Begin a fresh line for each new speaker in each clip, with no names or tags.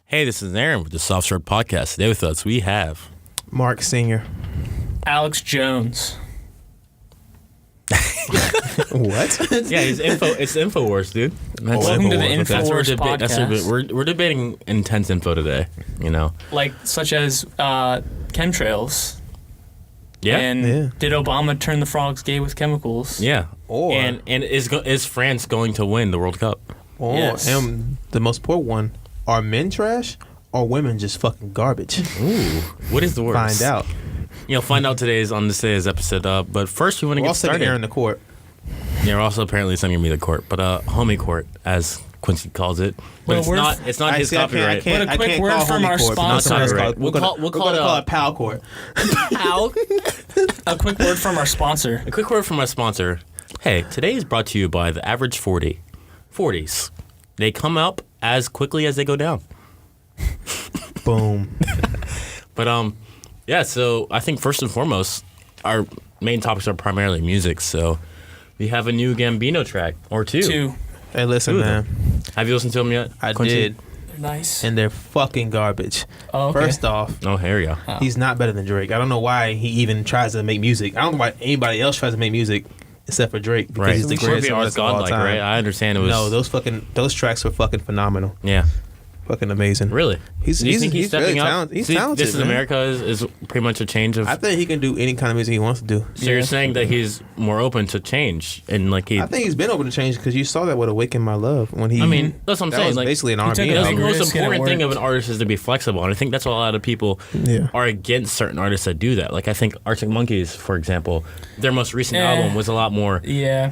Hey, this is Aaron with the Soft Short Podcast. Today with us, we have
Mark Sr.
Alex Jones.
What?
Yeah, he's it's Infowars, dude.
Welcome to the Infowars podcast.
We're debating intense info today. You know,
like such as chemtrails.
Yeah.
And did Obama turn the frogs gay with chemicals?
Yeah.
Or
and is France going to win the World Cup?
Yes.
And the most important one: are men trash or women just fucking garbage?
Ooh, what is the worst?
Find out.
You'll find out today's episode. But first, we want to get started.
Aaron to court.
Yeah, we're also apparently sending me to court, but homie court, as Quincy calls it. But it's not his copyright.
But a quick word from our sponsor.
We'll call it
pal court.
Pal. A quick word from our sponsor.
A quick word from our sponsor. Hey, today is brought to you by the Average 40. 40s. They come up as quickly as they go down.
Boom.
But yeah, so I think first and foremost, our main topics are primarily music. So we have a new Gambino track, or two.
Hey, listen, man.
Have you listened to them yet?
I
Quincy?
did.
Nice.
And they're fucking garbage.
Oh, okay.
First off,
Oh, here we go.
he's not better than Drake. I don't know why he even tries to make music. I don't know why anybody else tries to make music except for Drake, because he's the greatest artist of all time.
Right? I understand it was.
No, those tracks were fucking phenomenal.
Yeah.
Fucking amazing.
Really?
Do you think
he's stepping
really
up?
talented. He's
See,
talented.
This is
man.
America is pretty much a change of.
I think he can do any kind of music he wants to do.
So you're saying that he's more open to change and like he.
I think he's been open to change because you saw that with "Awaken My Love" when he.
I mean, that's what I'm
that
saying.
was
Like,
basically an
took
R&B
a
the
big
album.
most
risk and it
important thing of
worked.
an artist is to be flexible, and I think that's why a lot of people
Yeah.
are against certain artists that do that. Like I think Arctic Monkeys, for example, their most recent album was a lot more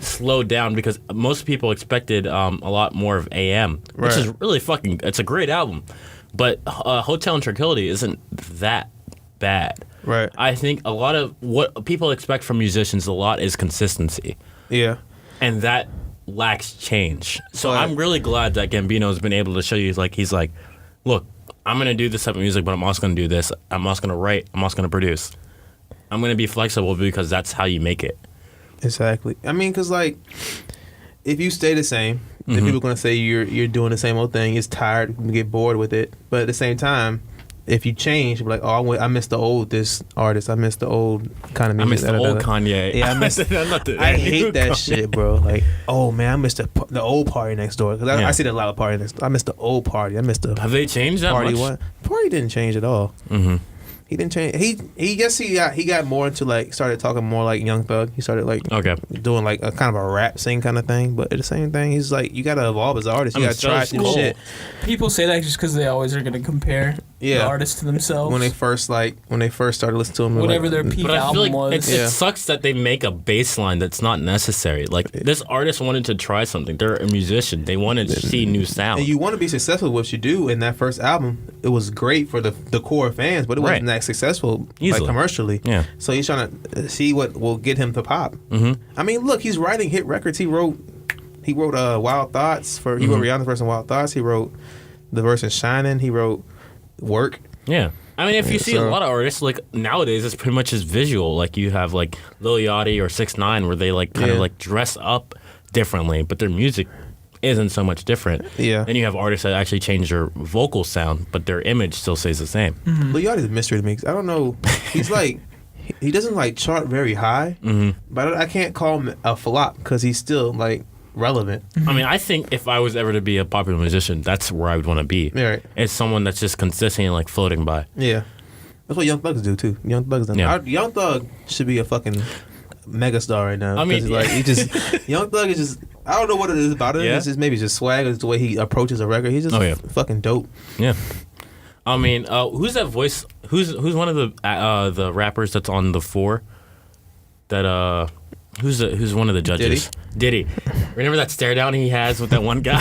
slowed down because most people expected a lot more of AM, which is really fucking. It's a great album, but Hotel and Tranquility isn't that bad.
Right.
I think a lot of what people expect from musicians a lot is consistency,
Yeah.
and that lacks change. So
But-
I'm really glad that Gambino has been able to show you, like, he's like, look, I'm going to do this type of music, but I'm also going to do this. I'm also going to write. I'm also going to produce. I'm going to be flexible because that's how you make it.
Exactly. I mean, because like, if you stay the same, then people are gonna say you're doing the same old thing. It's tired. You get bored with it. But at the same time, if you change, you're like, oh, I miss the old this artist. I miss the old kind of
I
music.
miss the old Kanye.
Yeah, I miss. I hate that
Kanye.
shit, bro. Like, oh man, I miss the old party next door. Cause I see the loud party next. I miss the old party. I miss the
Have they changed that
party
much?
one. Party didn't change at all.
Mm-hmm.
He didn't change. He got more into like started talking more like Young Thug. He started like doing like a kind of a rap sing kind of thing. But at the same thing, he's like, you gotta evolve as an artist. You gotta try new shit.
People say that just because they always are going to compare the artist to themselves.
When they first started listening to him,
whatever their peak
But I feel
album
like
was.
it sucks that they make a bass line that's not necessary. Like, this artist wanted to try something. They're a musician. They wanted to see new sound.
And you want to be successful with what you do. In that first album, it was great for the core fans, but it wasn't that successful like commercially.
Yeah.
So he's trying to see what will get him to pop.
Mm-hmm.
I mean, look, he's writing hit records. He wrote Wild Thoughts for. He wrote Rihanna's verse in Wild Thoughts. He wrote the verse in Shining. He wrote Work.
Yeah. I mean, if you see a lot of artists, like, nowadays, it's pretty much just visual. Like, you have, like, Lil Yachty or 6ix9ine where they, like, kind of, like, dress up differently, but their music isn't so much different.
Yeah.
Then you have artists that actually change their vocal sound, but their image still stays the same.
Mm-hmm.
Lil Yachty's a mystery to me. 'Cause I don't know. He's like, he doesn't, like, chart very high, but I can't call him a flop because he's still, like, relevant.
I mean, I think if I was ever to be a popular musician, that's where I would want to be.
Yeah, right.
It's someone that's just consistently, like, floating by.
Yeah. That's what Young Thugs do, too. Young Thugs done.
Yeah.
Young Thug should be a fucking megastar right now.
I mean,
like, Young Thug is just, I don't know what it is about him.
Yeah.
It's just maybe it's just swag. It's the way he approaches a record. He's just fucking dope.
Yeah. I mean, who's that voice? Who's one of the rappers that's on the 4? That who's one of the judges? Diddy. Remember that stare down he has with that one guy?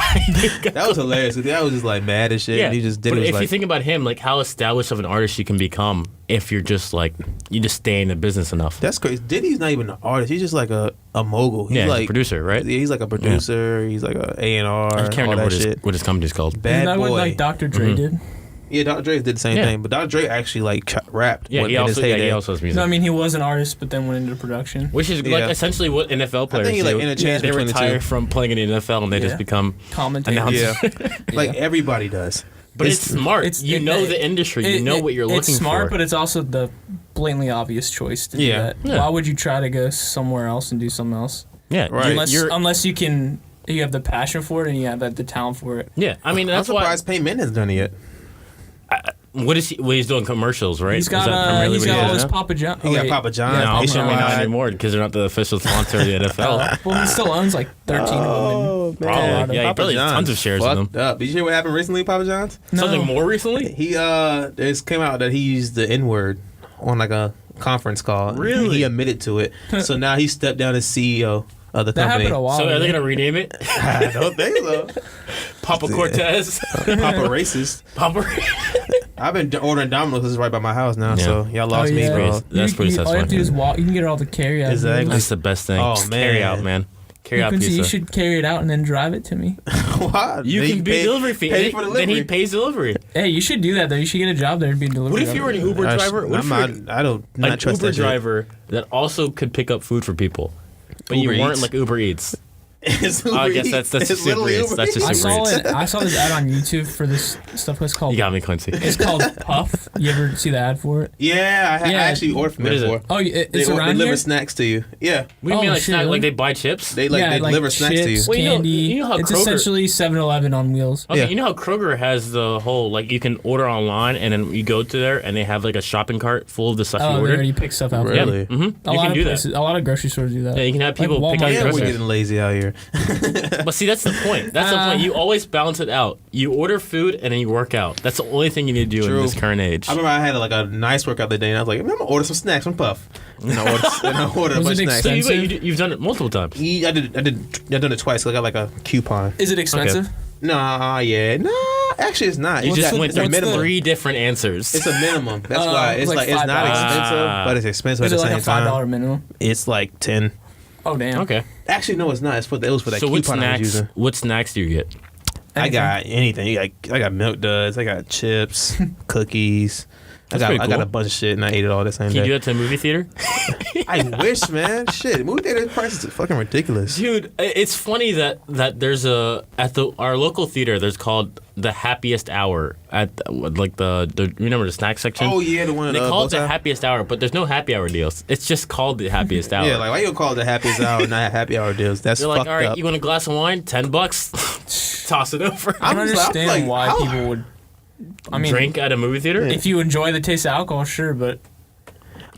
That was hilarious. That was just like mad as shit.
Yeah.
And he just did
but
it.
If you think about him, like how established of an artist you can become if you're just like you just stay in the business enough.
That's crazy. Diddy's not even an artist. He's just like a mogul. He's
he's
like
a producer, right?
Yeah, he's like a producer. Yeah. He's like a A&R.
I can't remember what his company's called.
Bad
Isn't that
Boy.
what like Dr. Dre did?
Yeah, Dr. Dre did the same thing, but Dr. Dre actually like rapped.
Yeah, he also has music.
No, I mean he was an artist, but then went into production,
which is like essentially what NFL players
do. Like
they retire from playing in the NFL and they just become
commentators.
Yeah, like everybody does.
But it's smart. You know the industry. You know what you're looking for.
It's smart, but it's also the blatantly obvious choice to do that. Yeah. Why would you try to go somewhere else and do something else?
Yeah,
right. Unless you have the passion for it and you have the talent for it.
Yeah, I mean that's
I'm surprised Payman hasn't done it yet.
What is he? Well, he's doing commercials, right?
He's got all his Papa John.
He got Papa John.
No, not anymore because they're not the official sponsor of the NFL.
Well, he still owns like 13 of them.
Probably. Yeah, he probably has tons of shares in them.
Did you hear what happened recently, Papa John's?
No. Something more recently?
He it came out that he used the N-word on like a conference call.
Really?
He admitted to it. So now he stepped down as CEO of the company.
Happened a while
so are they gonna rename it?
I don't think so.
Papa Cortez.
Papa Racist.
Papa.
I've been ordering Domino's. This is right by my house now, so y'all lost me, bro.
That's pretty satisfying.
All you have to do is walk. You can get all the carry out.
Exactly.
That's the best thing.
Oh,
just
man.
carry out, man. Carry out pizza.
You should carry it out and then drive it to me.
What?
You can be delivery fee.
Pay for delivery.
Then he pays delivery.
Hey, you should do that though. You should get a job there and be a delivery.
What if you were an Uber driver?
I don't not trust
Uber
that shit.
driver that also could pick up food for people, but
Uber
you weren't
Eats?
like Uber Eats.
I
guess that's just Uber Eats. That's just Uber Eats.
I saw this ad on YouTube for this stuff. It's called.
You got me, Quincy.
It's called Puff. You ever see the ad for it?
Yeah, I actually ordered from there before.
Oh, it's
they
around
deliver
here?
snacks to you. Yeah.
What do you mean like snack? Like they buy chips?
They deliver snacks to you.
Chips, candy.
You know how
it's
Kroger,
essentially 7-Eleven on wheels.
Okay,
Yeah.
you know how Kroger has the whole like you can order online and then you go to there and they have like a shopping cart full of the stuff you
They
ordered.
already pick stuff out.
Really?
Yeah. Mm-hmm. You can do that.
A lot of grocery stores do that.
Yeah, you can have people
Like
pick out
Walmart.
your
Yeah, we're
groceries.
getting lazy out here.
But see, that's the point. That's the point. You always balance it out. You order food and then you work out. That's the only thing you need to do in this current age.
I remember I had like a nice workout the day, and I was like, I'm gonna order some snacks from Puff. And I ordered a bunch of snacks.
So you've done it multiple times.
I've done it twice. 'Cause I got like a coupon.
Is it expensive?
Nah, yeah, actually it's not.
You just went through
minimum.
3 different answers.
It's a minimum. That's why it's like it's not expensive, but it's expensive
Is
at
it
the
like
same
a $5
time.
minimum?
It's like 10.
Oh damn.
Okay.
Actually, no, it's not. It was for that
So
coupon I was using.
what snacks do you get?
I got anything. I got Milk Duds. I got chips, cookies. I
That's
got a bunch of shit, and I ate it all the same
Can
day.
you do that to a movie theater?
I wish, man. Shit, movie theater prices are fucking ridiculous.
Dude, it's funny that there's our local theater. There's called the Happiest Hour at like the remember the snack section.
Oh yeah, the one
They
at
call it the
Bowtie?
Happyest Hour, but there's no happy hour deals. It's just called the Happiest Hour.
Yeah, like why you call it the happiest hour, and not happy hour deals? That's
They're like,
fucked
all right,
up.
you want a glass of wine? $10. Toss it over.
I don't understand
like,
why
how-
people would. I mean,
Drink at a movie theater?
if you enjoy the taste of alcohol, sure, but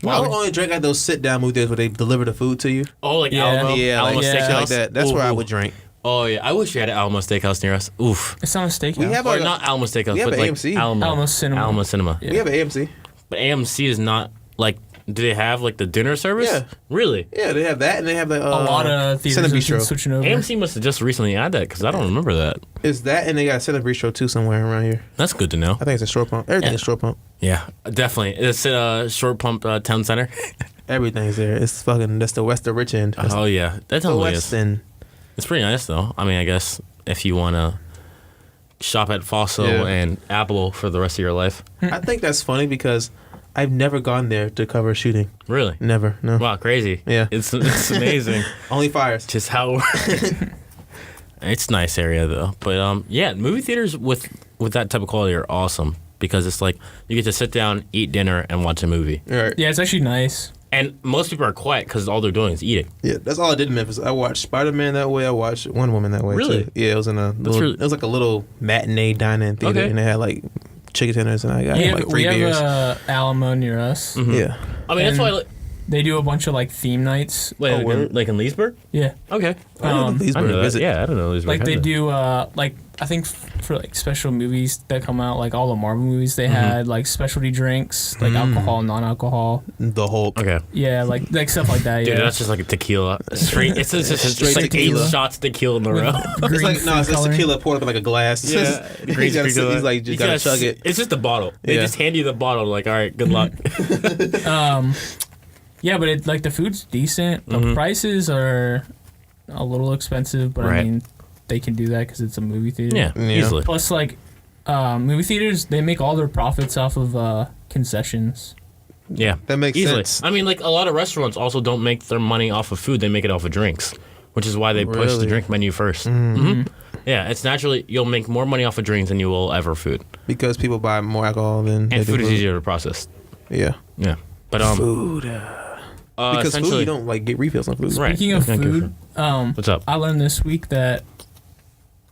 I would only drink at those sit down movie theaters where they deliver the food to you.
Oh, like
Yeah.
Alamo?
Yeah,
Alamo
like,
Steakhouse?
shit like that. That's where I
Ooh.
would drink.
Oh, yeah. I wish we had an Alamo Steakhouse near us. Oof.
it's not a steakhouse.
We have
Or
a-
not Alamo Steakhouse,
we have
but
an
like
AMC.
Alamo Cinema.
Alamo Cinema.
Yeah.
We have an AMC.
But AMC is not like. Do they have like the dinner service?
Yeah.
Really?
Yeah, they have that, and they have the
a lot of theaters
Cinnabistro.
are switching over.
AMC must have just recently had that because I don't remember that.
Is that, and they got Cinnabistro too somewhere around here.
That's good to know.
I think it's a short pump. Everything is short pump.
Yeah, definitely. It's Short Pump Town Center.
Everything's there. It's fucking. That's the West, the rich end. That's
Oh yeah, that
the
totally
West
is.
end.
It's pretty nice though. I mean, I guess if you want to shop at Fossil
Yeah.
and Apple for the rest of your life.
I think that's funny because I've never gone there to cover a shooting.
Really?
Never. No.
Wow, crazy.
Yeah.
It's amazing.
Only fires.
Just how it's a nice area though. But yeah, movie theaters with that type of quality are awesome because it's like you get to sit down, eat dinner, and watch a movie.
Right.
Yeah, it's actually nice.
And most people are quiet because all they're doing is eating.
Yeah, that's all I did in Memphis. I watched Spider-Man that way. I watched Wonder Woman that way.
Really?
Too. Yeah, it was in a little, it was like a little matinee dining theater,
Okay.
and they had like chicken tenders, and I got like 3 beers.
We have Alamo near us.
Mm-hmm.
Yeah.
I mean, that's why.
They do a bunch of like theme nights.
Like in Leesburg?
Yeah.
Okay.
I know
I
Leesburg
know that.
visit.
Yeah, I don't know Leesburg.
Like
has
they
it.
do like I think for like special movies that come out, like all the Marvel movies, they had like specialty drinks, like alcohol, non-alcohol.
The Hulk.
Okay.
Yeah, like stuff like that.
Dude,
Yeah.
that's just like a tequila. Straight. It's just
Straight
like
tequila.
8 shots tequila in a row.
It's like no, it's
food coloring.
tequila poured up in like a glass.
Green
he's like
You
just gotta chug it.
It's just a bottle. They
Yeah.
just hand you the bottle. Like, all right, good luck.
Yeah, but it like the food's decent. The prices are a little expensive, but
Right.
I mean, they can do that because it's a movie theater.
Yeah,
Yeah.
easily.
Plus, like movie theaters, they make all their profits off of concessions.
Yeah,
That makes
easily.
sense.
I mean, like a lot of restaurants also don't make their money off of food; they make it off of drinks, which is why they push the
Really?
drink menu 1st. Mm-hmm. Yeah, it's naturally you'll make more money off of drinks than you will ever food.
Because people buy more alcohol than
and food is easier to process.
Yeah.
Yeah. But
food. Because food, you don't like get refills on food.
Right.
Speaking of food,
what's up?
I learned this week that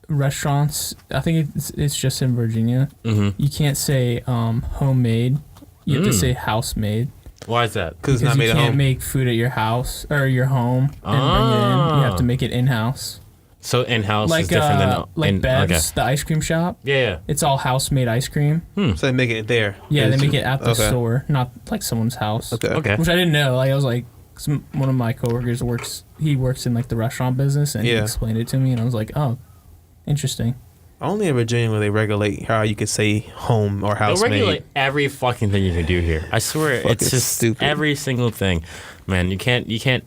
restaurants, I think it's just in Virginia, you can't say homemade. You have to say house made.
Why is that?
Because it's not made at home.
You can't make food at your house or your home and bring it in. You have to make it in-house.
So in-house is different than
Bev's, the ice cream shop.
Yeah.
It's all house-made ice cream.
So they make it there.
Yeah, they make it at the store, not like someone's house.
Okay.
Which I didn't know. Like I was like, one of my coworkers works in like the restaurant business, and he explained it to me, and I was like, oh, interesting.
Only in Virginia where they regulate how you could say home or house made.
They regulate every fucking thing you can do here. I swear, it's just stupid. Every single thing. Man, you can't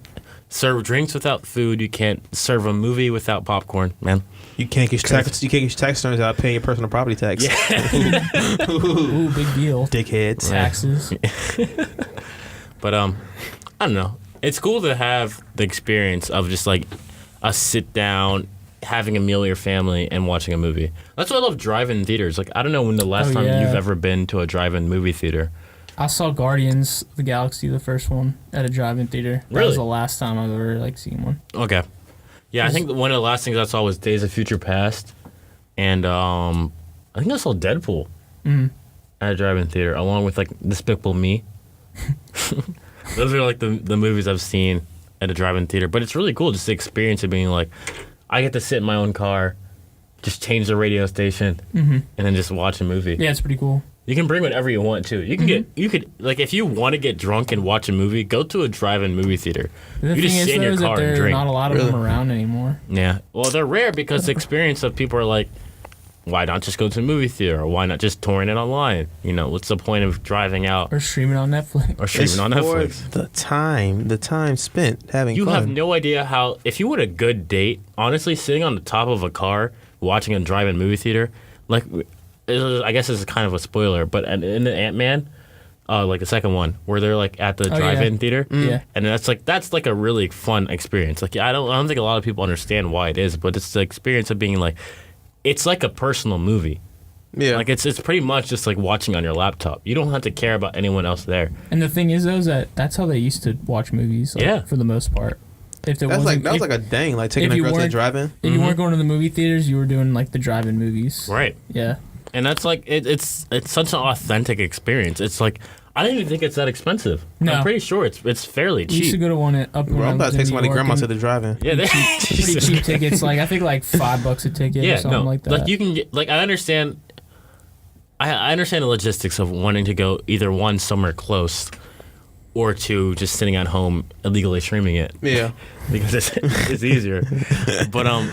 serve drinks without food. You can't serve a movie without popcorn, man.
You can't get your tax returns without paying your personal property tax.
Yeah.
Ooh, big deal.
Dickheads.
Taxes.
But I don't know. It's cool to have the experience of just like a sit down, having a meal with your family and watching a movie. That's why I love drive-in theaters. Like I don't know when the last time you've ever been to a drive-in movie theater.
I saw Guardians of the Galaxy, the first one, at a drive-in theater. That was the last time I've ever seen one.
Okay. Yeah, I think one of the last things I saw was Days of Future Past, and I think I saw Deadpool at a drive-in theater, along with like Despicable Me. Those are like the movies I've seen at a drive-in theater. But it's really cool just the experience of being like, I get to sit in my own car, just change the radio station, and then just watch a movie.
Yeah, it's pretty cool.
You can bring whatever you want too. You can you could like if you want to get drunk and watch a movie, go to a drive-in movie theater.
The
you just sit in your car and drink.
There are not a lot of them around anymore.
Yeah, well, they're rare because the experience of people are like, why not just go to the movie theater, or why not just torrent it online? You know, what's the point of driving out
or streaming on Netflix?
The time spent having fun.
You have no idea how. If you want a good date, honestly, sitting on the top of a car watching a drive-in movie theater, like. I guess this is kind of a spoiler, but in the Ant-Man, like the second one, where they're like at the drive-in theater, and that's like a really fun experience. Like I don't think a lot of people understand why it is, but it's the experience of being like, it's like a personal movie. Yeah, like it's pretty much just like watching on your laptop. You don't have to care about anyone else there.
And the thing is, though, is that's how they used to watch movies. Like, for the most part. If there
that was like a dang, like taking a girl to the drive-in.
If you weren't going to the movie theaters, you were doing like the drive-in movies.
Right.
Yeah.
And that's like it's such an authentic experience. It's like I don't even think it's that expensive. No. I'm pretty sure it's fairly cheap.
We used to go to one up.
Bro, I'm about to take somebody grandma to the drive-in.
Yeah, they're
pretty cheap tickets. Like I think like $5 a ticket or something like that.
Like you can get I understand. I understand the logistics of wanting to go either one somewhere close, or two just sitting at home illegally streaming it.
Yeah,
because it's easier. But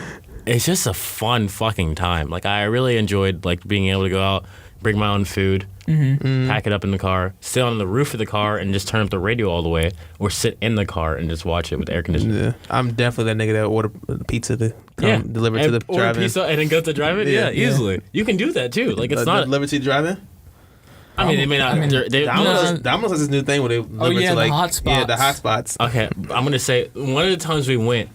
it's just a fun fucking time. Like I really enjoyed like being able to go out, bring my own food, pack it up in the car, sit on the roof of the car and just turn up the radio all the way, or sit in the car and just watch it with air conditioning.
Yeah, I'm definitely that nigga that order pizza to come deliver to the drive-in.
Order pizza and then go to the drive-in. Yeah, easily. You can do that too. Like it's not
deliver to the drive-in.
I mean, they may not.
Domino's has this new thing where they deliver to like
the hot spots.
Yeah, the hot spots.
Okay, I'm gonna say one of the times we went.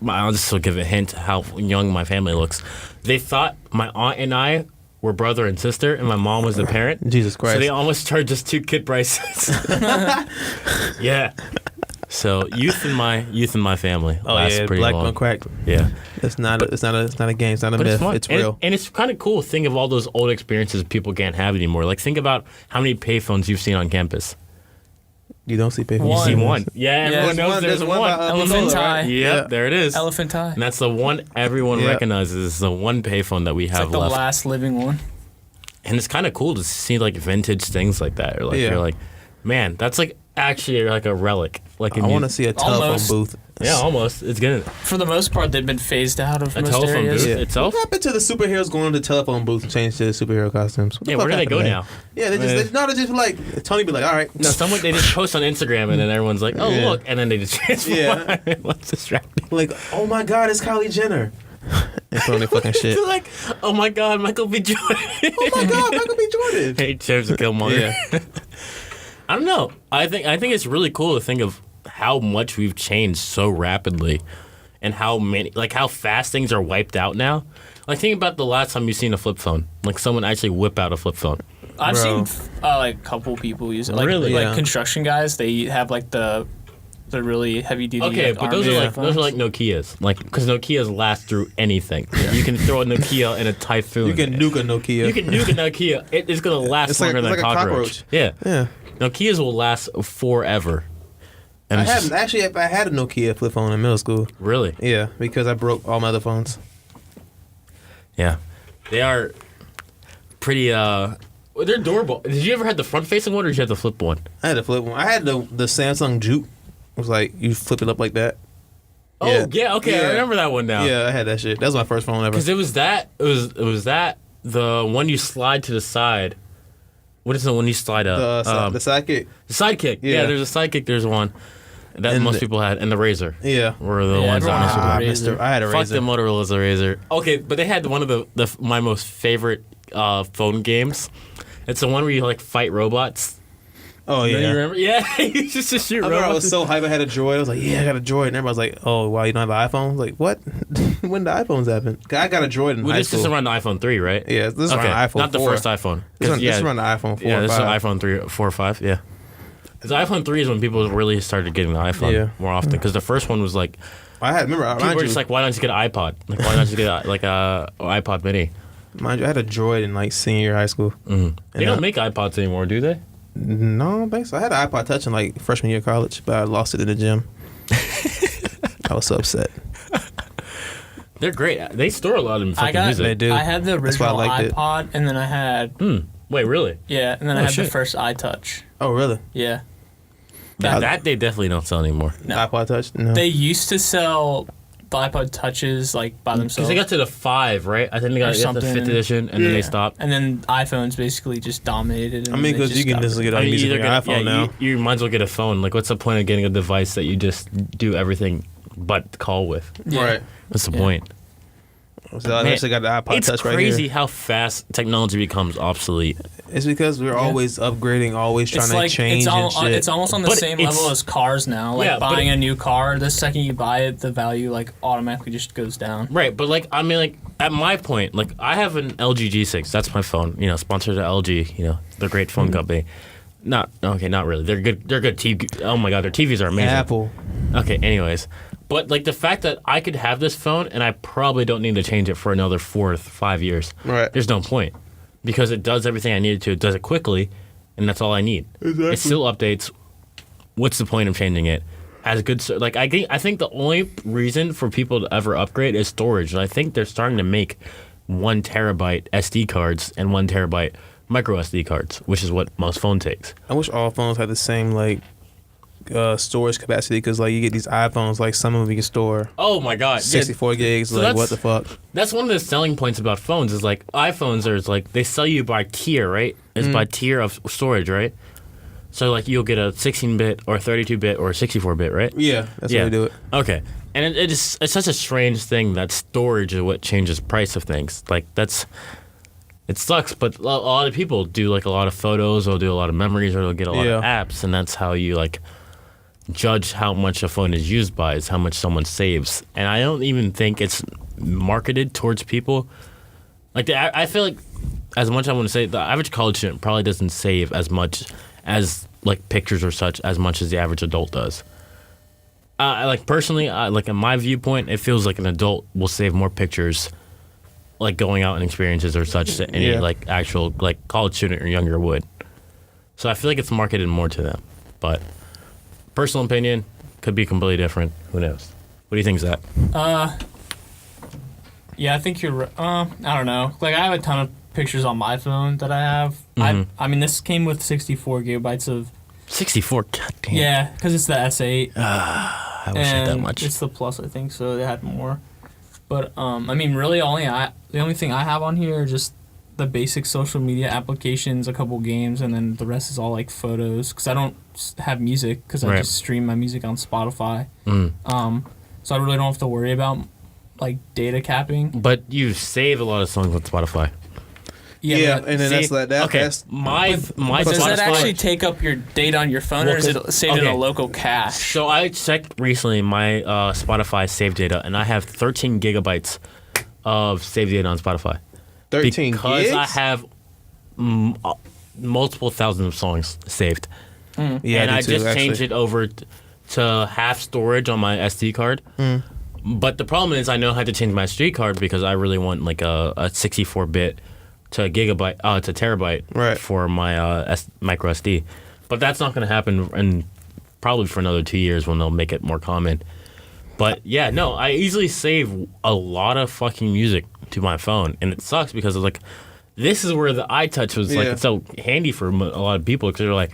I'll just give a hint how young my family looks. They thought my aunt and I were brother and sister, and my mom was the parent.
Jesus Christ!
So they almost charged us 2 kid prices. Yeah. So youth in my family.
Oh yeah,
pretty
black
long.
on crack.
Yeah.
It's not a game. It's not a myth. It's real.
And it's kind of cool. Think of all those old experiences people can't have anymore. Like think about how many payphones you've seen on campus.
You don't see payphones.
You see one. Yeah, everyone knows there's one.
Elephant tie.
Yep, there it is.
Elephant tie.
And that's the one everyone recognizes. Is the one payphone that we have
it's like
left.
The last living one.
And it's kind of cool to see like vintage things like that. Or like you're like, man, that's like actually like a relic. Like
I want to see a telephone booth.
Yeah, almost. It's good.
For the most part, they've been phased out of most
telephone
areas.
booth itself.
What happened to the superheroes going to the telephone booth and change to the superhero costumes?
Yeah, where do they go now?
Yeah, they just like Tony be like, all right.
No, they just post on Instagram and then everyone's like, oh look, and then they just transform. Yeah, what's distracting?
Like, oh my God, it's Kylie Jenner. And Tony fucking shit.
Like, oh my God, Michael B. Jordan.
Oh my God, Michael B. Jordan.
Hey, James Killmonger.
Yeah.
I don't know. I think it's really cool to think of how much we've changed so rapidly, and how fast things are wiped out now. Like, think about the last time you've seen a flip phone. Like, someone actually whip out a flip phone.
I've seen like a couple people use it. Like,
really?
Like construction guys, they have like the really heavy duty.
Okay, but those are like Nokias. Like, because Nokias last through anything. You can throw a Nokia in a typhoon.
You can nuke a Nokia.
You can nuke a Nokia. It's gonna last longer than a cockroach. Yeah. Nokias will last forever. And
I had a Nokia flip phone in middle school.
Really?
Yeah, because I broke all my other phones.
Yeah, they are pretty. They're adorable. Did you ever have the front facing one, or did you have the flip one?
I had the flip one. I had the Samsung Juke. It was like you flip it up like that.
Oh yeah, okay, I remember that one now.
Yeah, I had that shit. That was my first phone ever.
Because it was that the one you slide to the side. What is the one you slide up?
The sidekick.
The sidekick. Yeah, there's a sidekick. There's one that most people had, and the Razor.
Yeah,
were the ones that most people had.
I had a Razor.
Fuck the Motorola's Razor. Okay, but they had one of my most favorite phone games. It's the one where you like fight robots.
Oh yeah,
you remember? Yeah, you just shoot robots.
I was so hyped. I had a Droid. I was like, yeah, I got a Droid. And everybody was like, oh, wow, you don't have an iPhone? I was like, what? When did iPhones happen? I got a Droid in high school.
This is around the iPhone 3, right?
Yeah, this is around the iPhone 4.
Not the first iPhone.
This is around the iPhone 4.
Yeah, this is iPhone 3, 4 or 5. Yeah. Because the iPhone 3 is when people really started getting the iPhone more often. Because the first one was like, people were just like, why don't you get an iPod? Like, why don't you get like a iPod Mini?
Mind you, I had a Droid in like senior year of high school.
Mm-hmm. They don't make iPods anymore, do they?
No, I don't think so. I had an iPod Touch in like freshman year of college, but I lost it in the gym. I was so upset.
They're great. They store a lot of fucking music.
They do.
I had the original iPod, and then I had...
Wait, really?
Yeah, and then I had the first iTouch.
Oh, really?
Yeah.
That they definitely don't sell anymore.
No. iPod Touch? No.
They used to sell the iPod Touches like by themselves.
Because they got to the 5, right? I think they got the 5th edition, and then they stopped.
And then iPhones basically just dominated.
I mean, because you can just get on music on your iPhone now.
You might as well get a phone. Like, what's the point of getting a device that you just do everything but call with?
Yeah. Right.
What's the point?
So I actually got the iPod Touch right here.
It's crazy how fast technology becomes obsolete.
It's because we're always upgrading, always trying to change and shit.
It's almost on the same level as cars now. Like buying a new car, the second you buy it, the value like automatically just goes down.
Right, but like I mean, like at my point, like I have an LG G6. That's my phone. You know, sponsored by LG. You know, they're a great phone company. Not really. They're good. They're good TV. Oh my god, their TVs are amazing.
Apple.
Okay. Anyways. But, like, the fact that I could have this phone and I probably don't need to change it for another 4 or 5 years.
Right.
There's no point. Because it does everything I need it to. It does it quickly, and that's all I need.
Exactly.
It still updates. What's the point of changing it? As good, like, I think the only reason for people to ever upgrade is storage. And I think they're starting to make 1 terabyte SD cards and 1 terabyte micro SD cards, which is what most phone takes.
I wish all phones had the same, like, storage capacity, because like you get these iPhones, like some of them you can store 64 gigs. So like what the fuck?
That's one of the selling points about phones is like iPhones are like they sell you by tier, right? It's by tier of storage, right? So like you'll get a 16-bit or 32-bit or 64-bit, right?
Yeah, that's how they do it.
Okay, and it's such a strange thing that storage is what changes price of things. Like it sucks, but a lot of people do like a lot of photos, or do a lot of memories, or they'll get a lot of apps, and that's how you like judge how much a phone is used by, is how much someone saves. And I don't even think it's marketed towards people. Like, I feel like, as much as I want to say, the average college student probably doesn't save as much as, like, pictures or such, as much as the average adult does. Like, personally, like, in my viewpoint, it feels like an adult will save more pictures, like, going out and experiences or such, than any, like, actual, like, college student or younger would. So I feel like it's marketed more to them. But personal opinion, could be completely different. Who knows? What do you think, Zack?
Yeah, I think you're right. I don't know. Like, I have a ton of pictures on my phone that I have. I mean, this came with 64 gigabytes of...
64? Goddamn.
Yeah, because it's the S8.
I wish I had that much.
It's the Plus, I think, so they had more. But, I mean, really, the only thing I have on here are just the basic social media applications, a couple games, and then the rest is all, like, photos. Because I don't have music, because I just stream my music on Spotify. So I really don't have to worry about, like, data capping.
But you save a lot of songs on Spotify.
Yeah, and then that's okay.
That's my
does that actually take up your data on your phone, or is it saved in a local cache?
So I checked recently my Spotify save data, and I have 13 gigabytes of save data on Spotify.
13
because
gigs?
I have multiple thousands of songs saved.
Yeah,
and I
too,
just
actually.
changed it over to half storage on my SD card. But the problem is I know how to change my SD card because I really want like a 64-bit to gigabyte to terabyte for my micro SD. But that's not going to happen and probably for another 2 years when they'll make it more common. But yeah, no, I easily save a lot of fucking music to my phone, and it sucks because it's like this is where the iTouch was like it's so handy for a lot of people because they're like,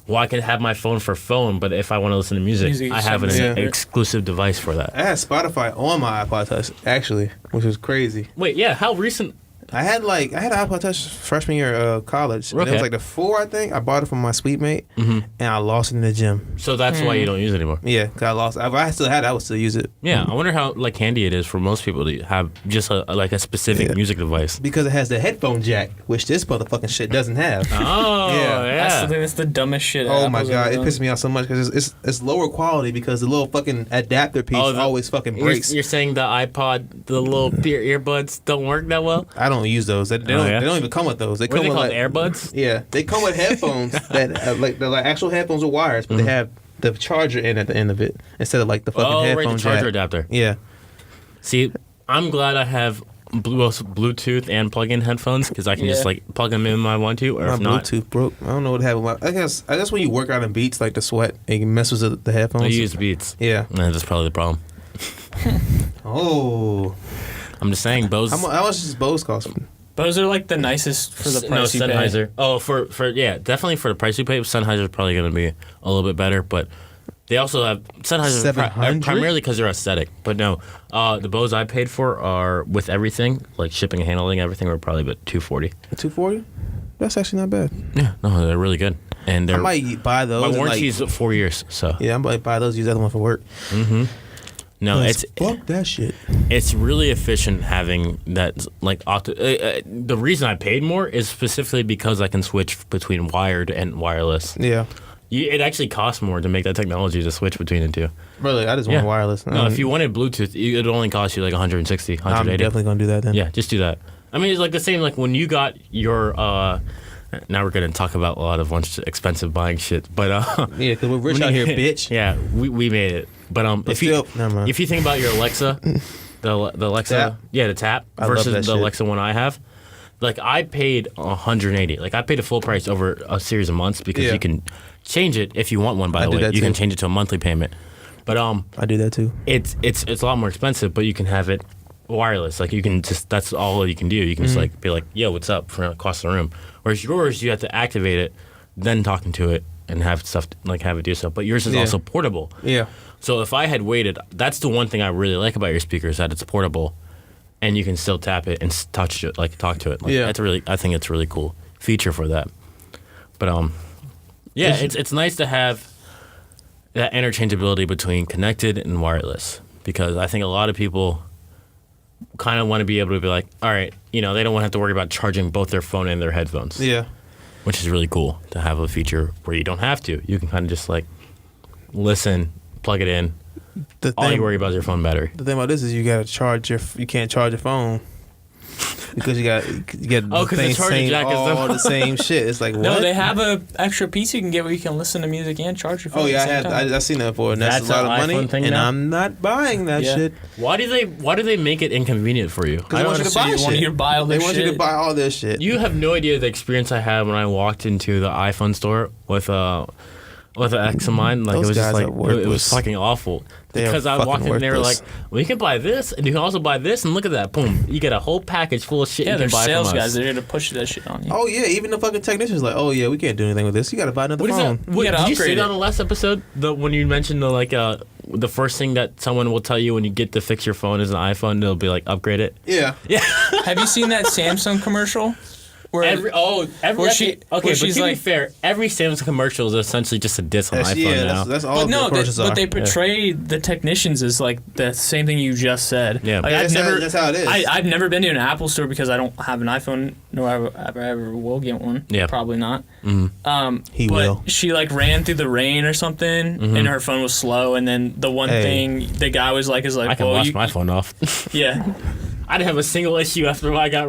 well, I can have my phone for phone, but if I want to listen to music I have an exclusive device for that.
I had Spotify on my iPod Touch actually, which was crazy.
Wait, yeah, how recent?
I had an iPod Touch freshman year of college. And it was like the 4, I think. I bought it from my suite mate, and I lost it in the gym.
So that's why you don't use it anymore.
Yeah, 'cause I lost it. If I still had it, I would still use it.
Yeah, I wonder how like handy it is for most people to have just a specific music device.
Because it has the headphone jack, which this motherfucking shit doesn't have.
Oh, yeah.
That's the dumbest shit.
Oh my god, it pisses me off so much because it's lower quality because the little fucking adapter piece always fucking breaks.
You're saying the iPod, the little earbuds don't work that well?
I don't use those. They don't even come with those. They
What
come
are
with
they called, AirBuds?
Yeah, they come with headphones that like they're like actual headphones with wires, but they have the charger in at the end of it instead of like the fucking headphone
the charger
jack.
adapter.
Yeah.
See, I'm glad I have both Bluetooth and plug-in headphones because I can just like plug them in when I want to, or
My
if not,
Bluetooth broke. I don't know what happened. I guess when you work out in Beats, like the sweat, it messes with the headphones.
I use Beats.
Yeah.
That's probably the problem.
Oh.
I'm just saying, Bose.
How much does Bose cost?
Those are like the nicest for the price you pay.
Sennheiser. Oh, for definitely for the price you pay, Sennheiser is probably going to be a little bit better, but they also have Sennheiser primarily because they're aesthetic. But no, the Bose I paid for are with everything, like shipping and handling, everything, were probably about $240.
$240? That's actually not bad.
Yeah, no, they're really good, and
I might buy those.
My warranty is 4 years, so
yeah, I might buy those. Use that one for work.
No, it's
fuck that shit.
It's really efficient having that. Like the reason I paid more is specifically because I can switch between wired and wireless.
Yeah.
It actually costs more to make that technology to switch between the two.
Really, I just want wireless.
No, if you wanted Bluetooth, it would only cost you like 160, 180.
I'm definitely gonna do that then.
Yeah, just do that. I mean, it's like the same. Like when you got your. Now we're gonna talk about a lot of expensive buying shit, but
yeah, because we're rich out here, bitch.
Yeah, we made it. But if you think about your Alexa, the Alexa,
Tap?
the Tap versus the Alexa one I have, like I paid 180. Like I paid a full price over a series of months because you can change it if you want one. By the way, you can change it to a monthly payment. But
I do that too.
It's a lot more expensive, but you can have it wireless. Like you can that's all you can do. You can just like be like, yo, what's up from across the room. Whereas yours, you have to activate it, then talking to it and have stuff like have it do stuff. But yours is also portable.
Yeah.
So if I had waited, that's the one thing I really like about your speaker is that it's portable, and you can still tap it and touch it, like talk to it. Like, that's I think it's a really cool feature for that. But it's nice to have that interchangeability between connected and wireless because I think a lot of people kind of want to be able to be like, all right, they don't want to have to worry about charging both their phone and their headphones.
Yeah.
Which is really cool to have a feature where you don't have to. You can kind of just like listen, plug it in. All you worry about is your phone battery.
The thing about this is you can't charge your phone because you get the charger jack is all the same shit. It's like what?
No, they have a extra piece you can get where you can listen to music and charge your phone.
Oh yeah, I've seen that before, and that's a lot of money. And I'm not buying that shit.
Why do they make it inconvenient for you?
Because they want you to buy shit. They want you to buy all this shit.
You have no idea the experience I had when I walked into the iPhone store with an ex of mine. Like
Those
it was just
guys
like
are
it was fucking awful. Because I walked in and they were like, well, you can buy this and you can also buy this and look at that. Boom. You get a whole package full of shit you can buy from us.
Sales guys. They're here to push that shit on you.
Oh, yeah. Even the fucking technician's like, oh, yeah, we can't do anything with this. You got to buy another phone.
Did you say that on the last episode? When you mentioned the first thing that someone will tell you when you get to fix your phone is an iPhone, they'll be like, upgrade it?
Yeah.
Yeah.
Have you seen that Samsung commercial?
But to be fair, every Samsung commercial is essentially just a diss on iPhone now.
That's all the commercials are.
But they portray the technicians as like the same thing you just said.
Yeah,
like,
that's how it is.
I've never been to an Apple store because I don't have an iPhone, nor ever will get one.
Yeah,
probably not.
Mm-hmm.
He will.
She like ran through the rain or something, and her phone was slow. And then the one thing the guy was like,
I can wash my phone off.
Yeah.
I didn't have a single issue after I got.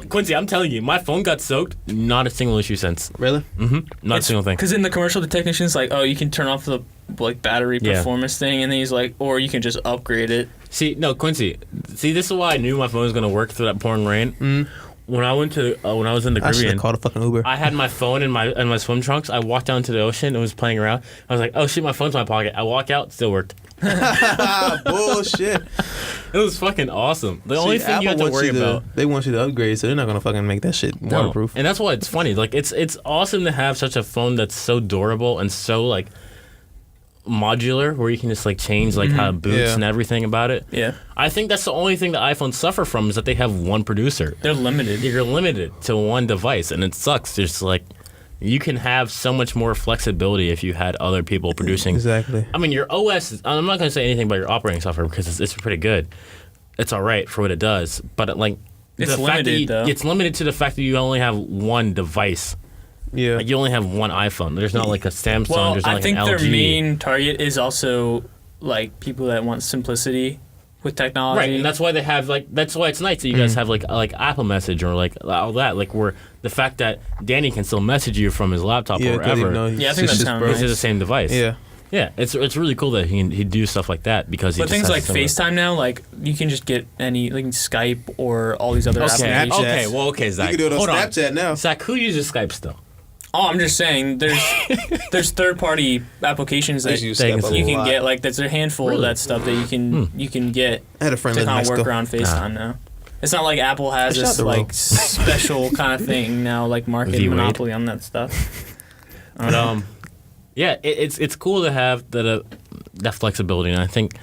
Quincy, I'm telling you, my phone got soaked. Not a single issue since.
Really?
Mm-hmm. Not a single thing.
Because in the commercial, the technician's like, "Oh, you can turn off the battery performance thing," and then he's like, "Or you can just upgrade it."
See, no, Quincy. See, this is why I knew my phone was gonna work through that pouring rain. When I went to when I was in the Caribbean,
I should have called a fucking Uber.
I had my phone in my swim trunks. I walked down to the ocean and was playing around. I was like, "Oh shit, my phone's in my pocket." I walk out, still worked.
Bullshit.
It was fucking awesome. The only thing
Apple
you have to worry about,
they want you to upgrade, so they're not gonna fucking make that shit waterproof.
And that's why it's funny. Like it's awesome to have such a phone that's so durable and so like modular, where you can just like change like how it boots and everything about it.
Yeah,
I think that's the only thing that iPhones suffer from is that they have one producer.
They're limited.
You're limited to one device, and it sucks. There's like. You can have so much more flexibility if you had other people producing.
Exactly.
I mean, your OS, I'm not going to say anything about your operating software because it's pretty good. It's all right for what it does. But like,
it's limited, though.
It's limited to the fact that you only have one device.
Yeah.
Like, you only have one iPhone. There's not like a Samsung.
Well,
there's not
I think
like an LG.
their main target is also like people that want simplicity with technology.
Right, and that's why they have like that's why it's nice that you guys have like Apple Message or like all that, like where the fact that Danny can still message you from his laptop or wherever.
I think that's
nice. It's the same device. Yeah, it's really cool that he do stuff like that because he.
But
just
things
has
like FaceTime now, like you can just get any like Skype or all these other applications.
Okay, Zach.
You can do it on
Hold
Snapchat now.
Zach, who uses Skype still?
Oh, I'm just saying, there's third-party applications that you can get. Like, there's a handful of that stuff that you can get.
I had a friend
to
in
kind of
Mexico.
work around FaceTime now. It's not like Apple has this like special kind of thing now, like market monopoly on that stuff.
But yeah, it's cool to have that flexibility, and I think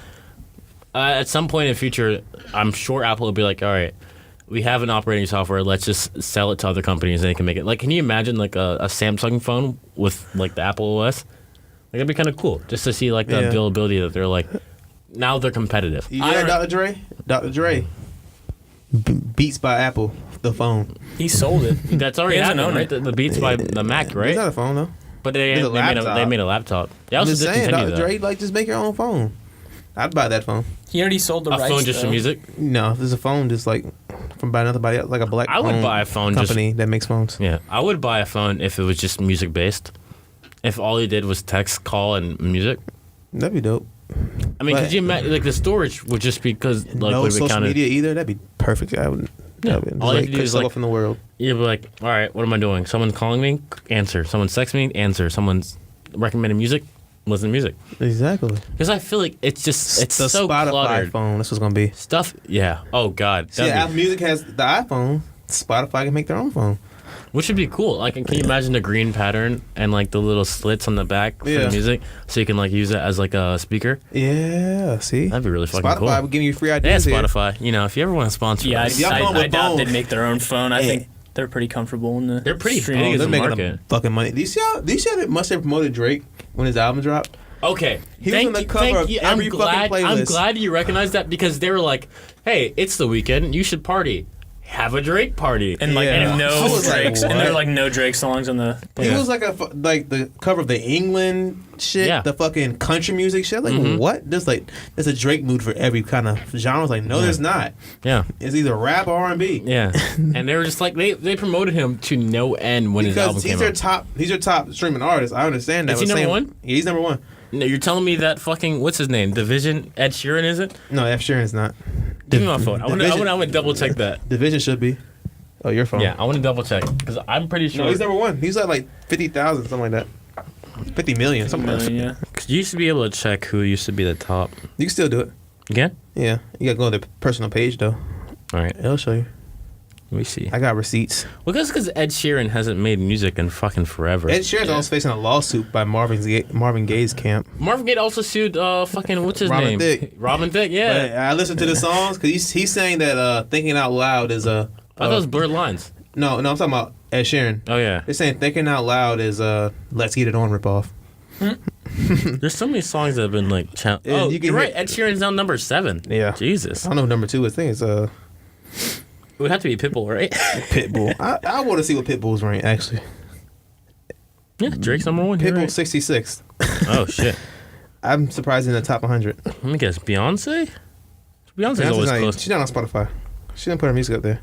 at some point in the future, I'm sure Apple will be like, all right. We have an operating software. Let's just sell it to other companies, and they can make it. Like, can you imagine like a Samsung phone with like the Apple OS? Like, that'd be kind of cool, just to see like the availability that they're like. Now they're competitive.
You know Dr. Dre? Dr. Dre. Beats by Apple, the phone.
He sold it.
That's already happened, right? The Beats by the Mac, right?
It's not a phone though.
But they made a laptop. They also
I'm just saying,
discontinued
Dr. Dre, like just make your own phone. I'd buy that phone.
He already sold the rights.
A phone just for music?
No, there's a phone just like from by another body, like a black.
I would buy a phone
company that makes phones.
Yeah, I would buy a phone if it was just music based. If all you did was text, call, and music.
That'd be dope.
I mean, could you imagine like the storage would just be because like
no
would
social
counted,
media either. That'd be perfect. I would.
Yeah. All you have to do is like
in the world.
You'd be like, all right, what am I doing? Someone's calling me, answer. Someone's texting me, answer. Someone's recommending music, listen to music.
Exactly.
Because I feel like it's just it's
the
so
Spotify
cluttered.
phone. That's what's gonna be
stuff. Yeah. Oh God.
See, Apple Music has the iPhone. Spotify can make their own phone.
Which would be cool. Like, can you imagine the green pattern and like the little slits on the back for the music, so you can like use it as like a speaker?
Yeah, see,
that'd be really fucking
Spotify
cool.
Spotify would give you free ideas.
Yeah, Spotify. You know, if you ever want to sponsor us,
I doubt they'd make their own phone. I think they're pretty comfortable in the.
They're pretty
streaming.
big
they're
in the
making
market.
Fucking money. Do you see how they must have promoted Drake when his album dropped?
Okay,
he was on the cover of every fucking playlist.
I'm glad you recognize that because they were like, "Hey, it's the weekend. You should party. Have a Drake party."
And like, and no Drake,
like,
and there are like no Drake songs on the.
He was like the cover of the England shit, the fucking country music shit. Like what? There's a Drake mood for every kind of genre. I was like, no, there's not.
Yeah,
it's either rap or R&B.
Yeah, and they were just like they promoted him to no end when his album came out.
He's their top streaming artist. I understand that.
Is he number one?
Yeah, he's number one.
No, you're telling me that fucking what's his name? Division Ed Sheeran isn't?
No, Ed Sheeran's not.
Give me my phone. I want to double check that.
Division should be. Oh, your phone.
Yeah, I want to double check because I'm pretty sure.
No, he's number one. He's at like 50,000, something like that. 50 million, something like that.
Yeah.
Cause you used to be able to check who used to be the top.
You can still do it.
You can?
Yeah, you gotta go to the personal page though.
All right,
it'll show you.
Let me see.
I got receipts.
Well, that's because Ed Sheeran hasn't made music in fucking forever.
Ed Sheeran's also facing a lawsuit by Marvin Gaye's camp.
Marvin Gaye also sued fucking what's his
Robin
name?
Thicke.
Robin Thicke. Yeah.
But I listened to the songs because he's saying that Thinking Out Loud is a.
I thought it was Blurred Lines.
No, I'm talking about Ed Sheeran.
Oh yeah.
They're saying Thinking Out Loud is Let's Get It On ripoff.
There's so many songs that have been like. Oh, you're right. Ed Sheeran's now number 7.
Yeah.
Jesus.
I don't know what number 2 is. I think it's
It would have to be Pitbull, right?
Pitbull. I want to see what Pitbull's rank actually.
Yeah, Drake's number 1.
Pitbull
right.
66.
Oh shit.
I'm surprised in the top 100.
Let me guess. Beyonce. Beyonce's always close.
She's not on Spotify. She didn't put her music up there.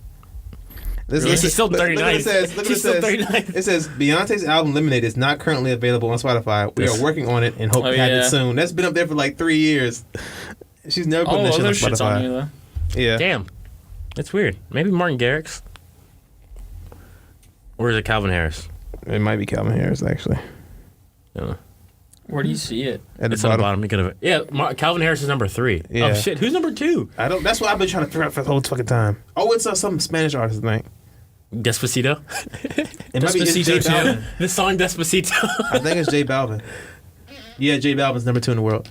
She's still 39.
She's still 39. It says Beyonce's album Lemonade is not currently available on Spotify. We are working on it and hope to have it soon. That's been up there for like 3 years. She's never put that shit on Spotify.
Shit's on you, though.
Yeah.
Damn. That's weird. Maybe Martin Garrix? Or is it Calvin Harris?
It might be Calvin Harris, actually.
Yeah.
Where do you see it?
It's on the bottom. You could have. Yeah, Calvin Harris is number 3. Yeah. Oh shit, who's number 2?
I don't. That's what I've been trying to figure out for the whole fucking time. Oh, it's some Spanish artist, I think.
Despacito.
It might be J Balvin.
The song Despacito.
I think it's J Balvin. Yeah, J Balvin's number 2 in the world.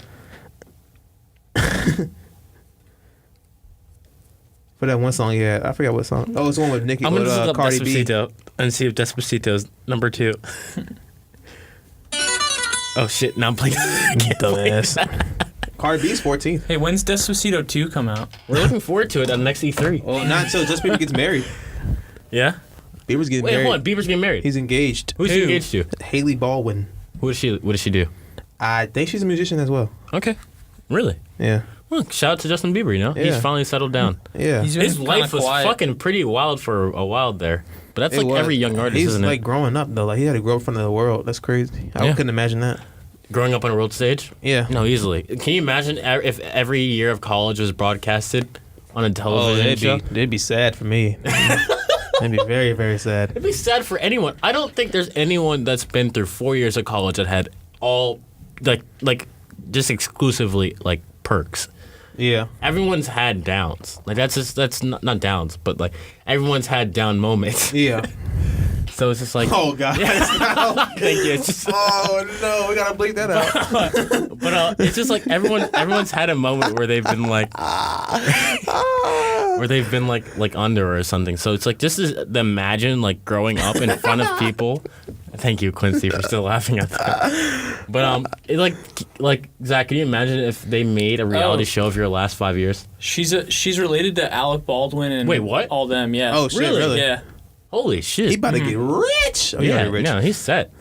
For that one song he had, I forgot what song. Oh, it's one with Nicki.
I'm gonna look up
Cardi
Despacito
B.
and see if Despacito's number 2. Oh shit! Now I'm playing.
Dumbass. Cardi B's 14th.
Hey, when's Despacito 2 come out?
We're looking forward to it on the next E3.
Well, not until Justin Bieber gets married.
Yeah.
Bieber's getting married.
Wait, hold on. Bieber's getting married.
He's engaged.
Who's he engaged to?
Haley Baldwin.
What does she do?
I think she's a musician as well.
Okay. Really?
Yeah.
Well, shout out to Justin Bieber. You know,
Yeah.
he's finally settled down.
Yeah.
His life was fucking pretty wild for a while there. But that's like every young artist, isn't it?
He's like growing up though. Like he had to grow up in front of the world. That's crazy. I couldn't imagine that.
Growing up on a world stage?
Yeah.
No, easily. Can you imagine if every year of college was broadcasted on a television show?
It'd be sad for me. It'd be very, very sad.
It'd be sad for anyone. I don't think there's anyone that's been through 4 years of college that had all, like just exclusively, like, perks.
Yeah.
Everyone's had downs. Like, that's not downs, but, like, everyone's had down moments.
Yeah.
So it's just like...
Oh, God.
Thank you. It's just,
oh, no. We got to bleep that out.
But it's just like everyone's had a moment where they've been like... where they've been like under or something. So it's like just imagine like growing up in front of people. Thank you, Quincy, for still laughing at that. But like Zach, can you imagine if they made a reality show of your last 5 years?
She's related to Alec Baldwin and
wait, what?
All them, yeah.
Oh shit, really?
Yeah.
Holy shit.
He about to get rich. Oh,
yeah,
rich.
No, he's set.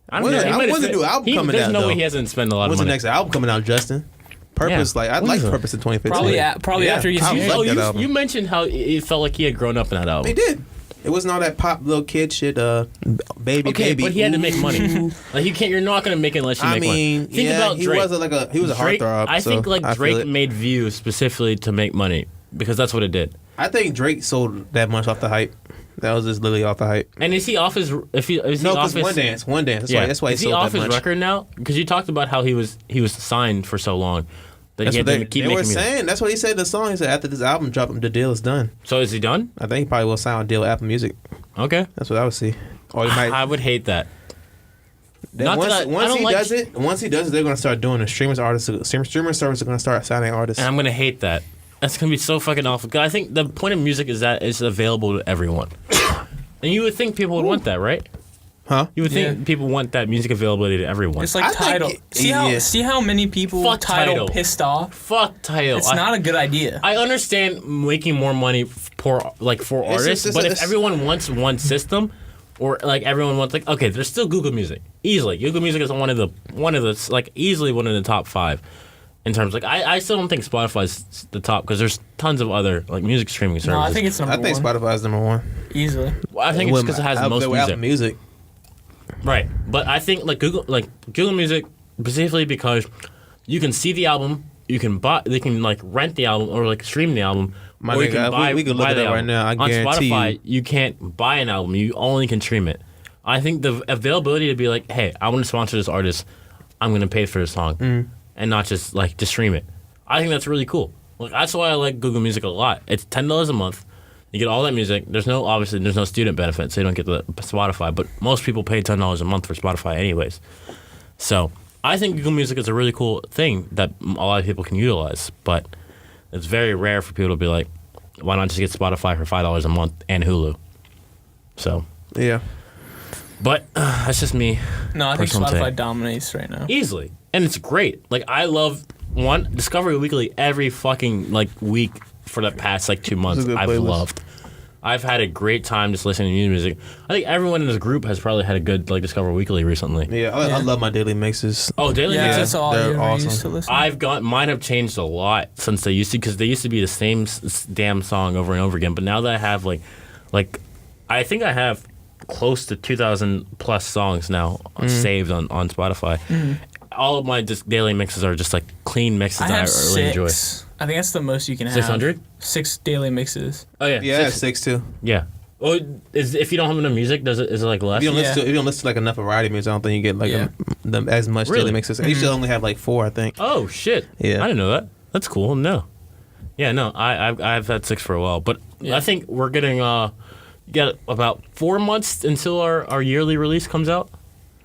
I don't know.
When's the new album coming out?
There's no way he hasn't spent a lot of money.
When's the next album coming out, Justin? Purpose, like I'd like Purpose in 2015.
Probably after he gets
you mentioned how it felt like he had grown up in that album.
He did. It wasn't all that pop little kid shit. Baby.
But he had to make money. Like you're not gonna make it unless you make money. Think about Drake.
He was a heartthrob.
I think Drake made views specifically to make money because that's what it did.
I think Drake sold that much off the hype. That was just literally off the hype.
And is he off his? No,
because One Dance. That's why.
Is he off his record now? Because you talked about how he was signed for so long that he had to keep making music.
Saying. That's what he said in the song. He said after this album dropped, the deal is done.
So is he done?
I think he probably will sign a deal with Apple Music.
Okay,
that's what I would see. Or he might.
I would hate that.
Once he does it, they're gonna start doing the streaming service are gonna start signing artists.
And I'm gonna hate that. That's gonna be so fucking awful. Cause I think the point of music is that it's available to everyone. And you would think people would want that, right?
Huh?
You would think people want that music availability to everyone.
It's like Tidal. See how many people Tidal pissed off?
Fuck Tidal.
It's not a good idea.
I understand making more money for artists, but if everyone wants one system, or like everyone wants okay, there's still Google Music. Easily, Google Music is one of the like easily one of the top 5. In terms I still don't think Spotify's the top because there's tons of other like music streaming services.
No, I think it's number 1.
I think Spotify's number 1
easily.
Well, I think it's because it has the most music.
Apple Music.
Right, but I think Google Music specifically because you can see the album, you can they can rent the album or stream the album.
Or you can buy the album. Right now. I guarantee
on Spotify, you can't buy an album; you only can stream it. I think the availability to be like, hey, I want to sponsor this artist, I'm going to pay for this song. And not just to stream it. I think that's really cool. That's why I like Google Music a lot. It's $10 a month. You get all that music. There's no student benefit, so you don't get the Spotify. But most people pay $10 a month for Spotify anyways. So I think Google Music is a really cool thing that a lot of people can utilize. But it's very rare for people to be like, why not just get Spotify for $5 a month and Hulu? So
yeah.
But that's just me.
No, I think Spotify dominates right now.
Easily. And it's great. I love Discovery Weekly every fucking week for the past 2 months. I've loved. I've had a great time just listening to new music. I think everyone in this group has probably had a good like Discover Weekly recently.
Yeah, I love my daily mixes.
Oh, daily mixes.
That's all
They're
I
awesome.
used to listen.
Mine have changed a lot since they used to, because they used to be the same damn song over and over again. But now that I have like I think I have close to 2,000 plus songs now saved on Spotify. All of my just daily mixes are just like clean mixes that I really enjoy.
I think that's the most you can have.
600?
6 daily mixes.
Oh yeah,
Yeah, I have 6 too.
Yeah. Well, if you don't have enough music, is it like less?
If you don't listen to like enough variety music, I don't think you get like as much
Really?
daily mixes. I used to only have like 4, I think.
Oh shit!
Yeah.
I didn't know that. That's cool. No. Yeah, no. I've had 6 for a while, but I think we're getting get about 4 months until our yearly release comes out.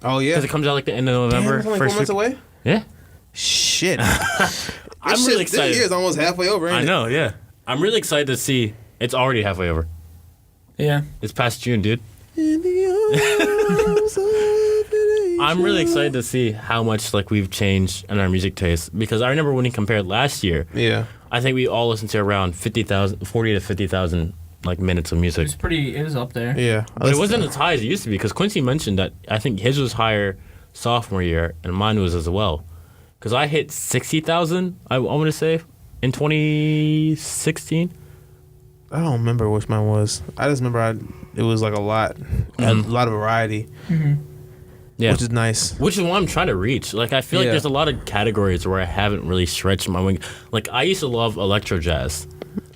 Oh yeah,
Because it comes out like the end of November.
Damn, it's only 4 months away.
Yeah.
Shit.
I'm really excited.
This year's almost halfway over. Ain't
I know. Yeah. I'm really excited to see. It's already halfway over.
Yeah.
It's past June, dude.
In the arms of an
I'm really
angel.
excited to see how much like we've changed in our music taste, because I remember when we compared last year.
Yeah.
I think we all listened to around 40 to 50,000 like minutes of music.
It was up there.
Yeah.
But it wasn't as high as it used to be, because Quincy mentioned that I think his was higher sophomore year and mine was as well. Because I hit 60,000, I want to say, in 2016.
I don't remember which mine was. I just remember it was like a lot. A lot of variety.
Yeah.
Which is nice.
Which is what I'm trying to reach. Like, I feel like there's a lot of categories where I haven't really stretched my wing. Like, I used to love electro jazz.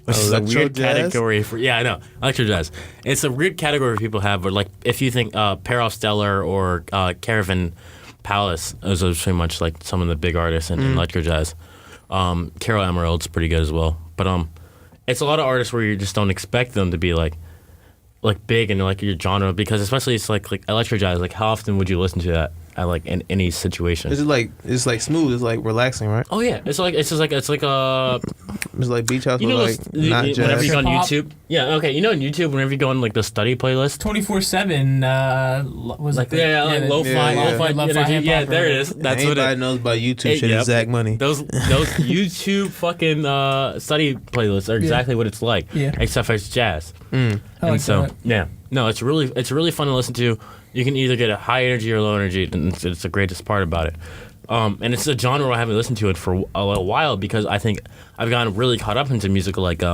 Which is a weird category for... Yeah, I know. Electro jazz. It's a weird category people have, but like, if you think Peril Stellar or Caravan Palace, those are pretty much like some of the big artists in electro jazz. Carol Emerald's pretty good as well. But it's a lot of artists where you just don't expect them to be like big in like your genre, because especially it's like electro jazz. Like, how often would you listen to that at like in any situation?
It's like smooth. It's like relaxing, right?
Oh yeah, it's like
It's like beach house,
you know,
but like not jazz.
whenever you go on
Hip-hop.
YouTube. Yeah, okay. You know on YouTube, whenever you go on like the study playlist.
24/7 was
Like,
it
like lo-fi
lo-fi
energy.
hip-hop,
Yeah, there it
right?
is. That's what
Anybody
it.
knows about YouTube
Hey,
shit
yep.
is Zack Money.
Those YouTube fucking study playlists are exactly what it's like.
Yeah.
Except for it's jazz.
I like
And so
that.
yeah, no, it's really fun to listen to. You can either get a high energy or low energy, and it's the greatest part about it. And it's a genre I haven't listened to it for a little while, because I think I've gotten really caught up into music like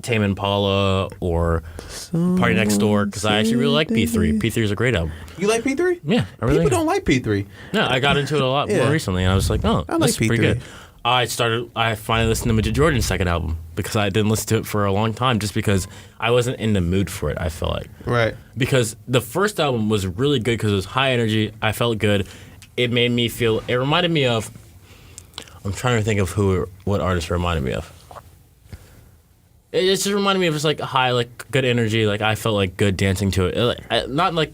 Tame Impala or Party Next Door, because I actually really like P3. P3 is a great album.
You like P3?
Yeah, I really
People don't like P3.
No, I got into it a lot more recently, and I was like, oh,
I like
that's pretty
P3.
good. I finally listened to Major Jordan's second album, because I didn't listen to it for a long time, just because I wasn't in the mood for it, I felt like.
Right.
Because the first album was really good because it was high energy. I felt good. It made me feel... It reminded me of... I'm trying to think of what artist it reminded me of. It just reminded me of just like high, like good energy. Like I felt like good dancing to it. Not like...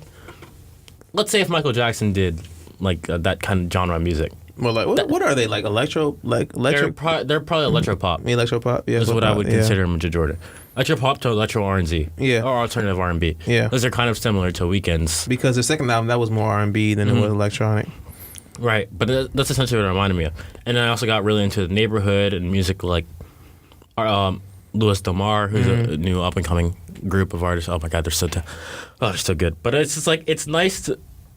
Let's say if Michael Jackson did like that kind of genre of music.
Well, like what are they, like electro? Like electric?
They're probably electro pop.
Electro pop. Yeah,
Is what I would
yeah.
consider Major Jordan. Electro pop to electro R&Z.
Yeah.
Or alternative R&B.
Yeah.
Those are kind of similar to Weeknd's.
Because the second album, that was more R&B than it was electronic.
Right, but that's essentially what it reminded me of. And then I also got really into the neighborhood and music like Louis Delmar, who's a new up-and-coming group of artists. Oh my God, they're so good. But it's just like, it's nice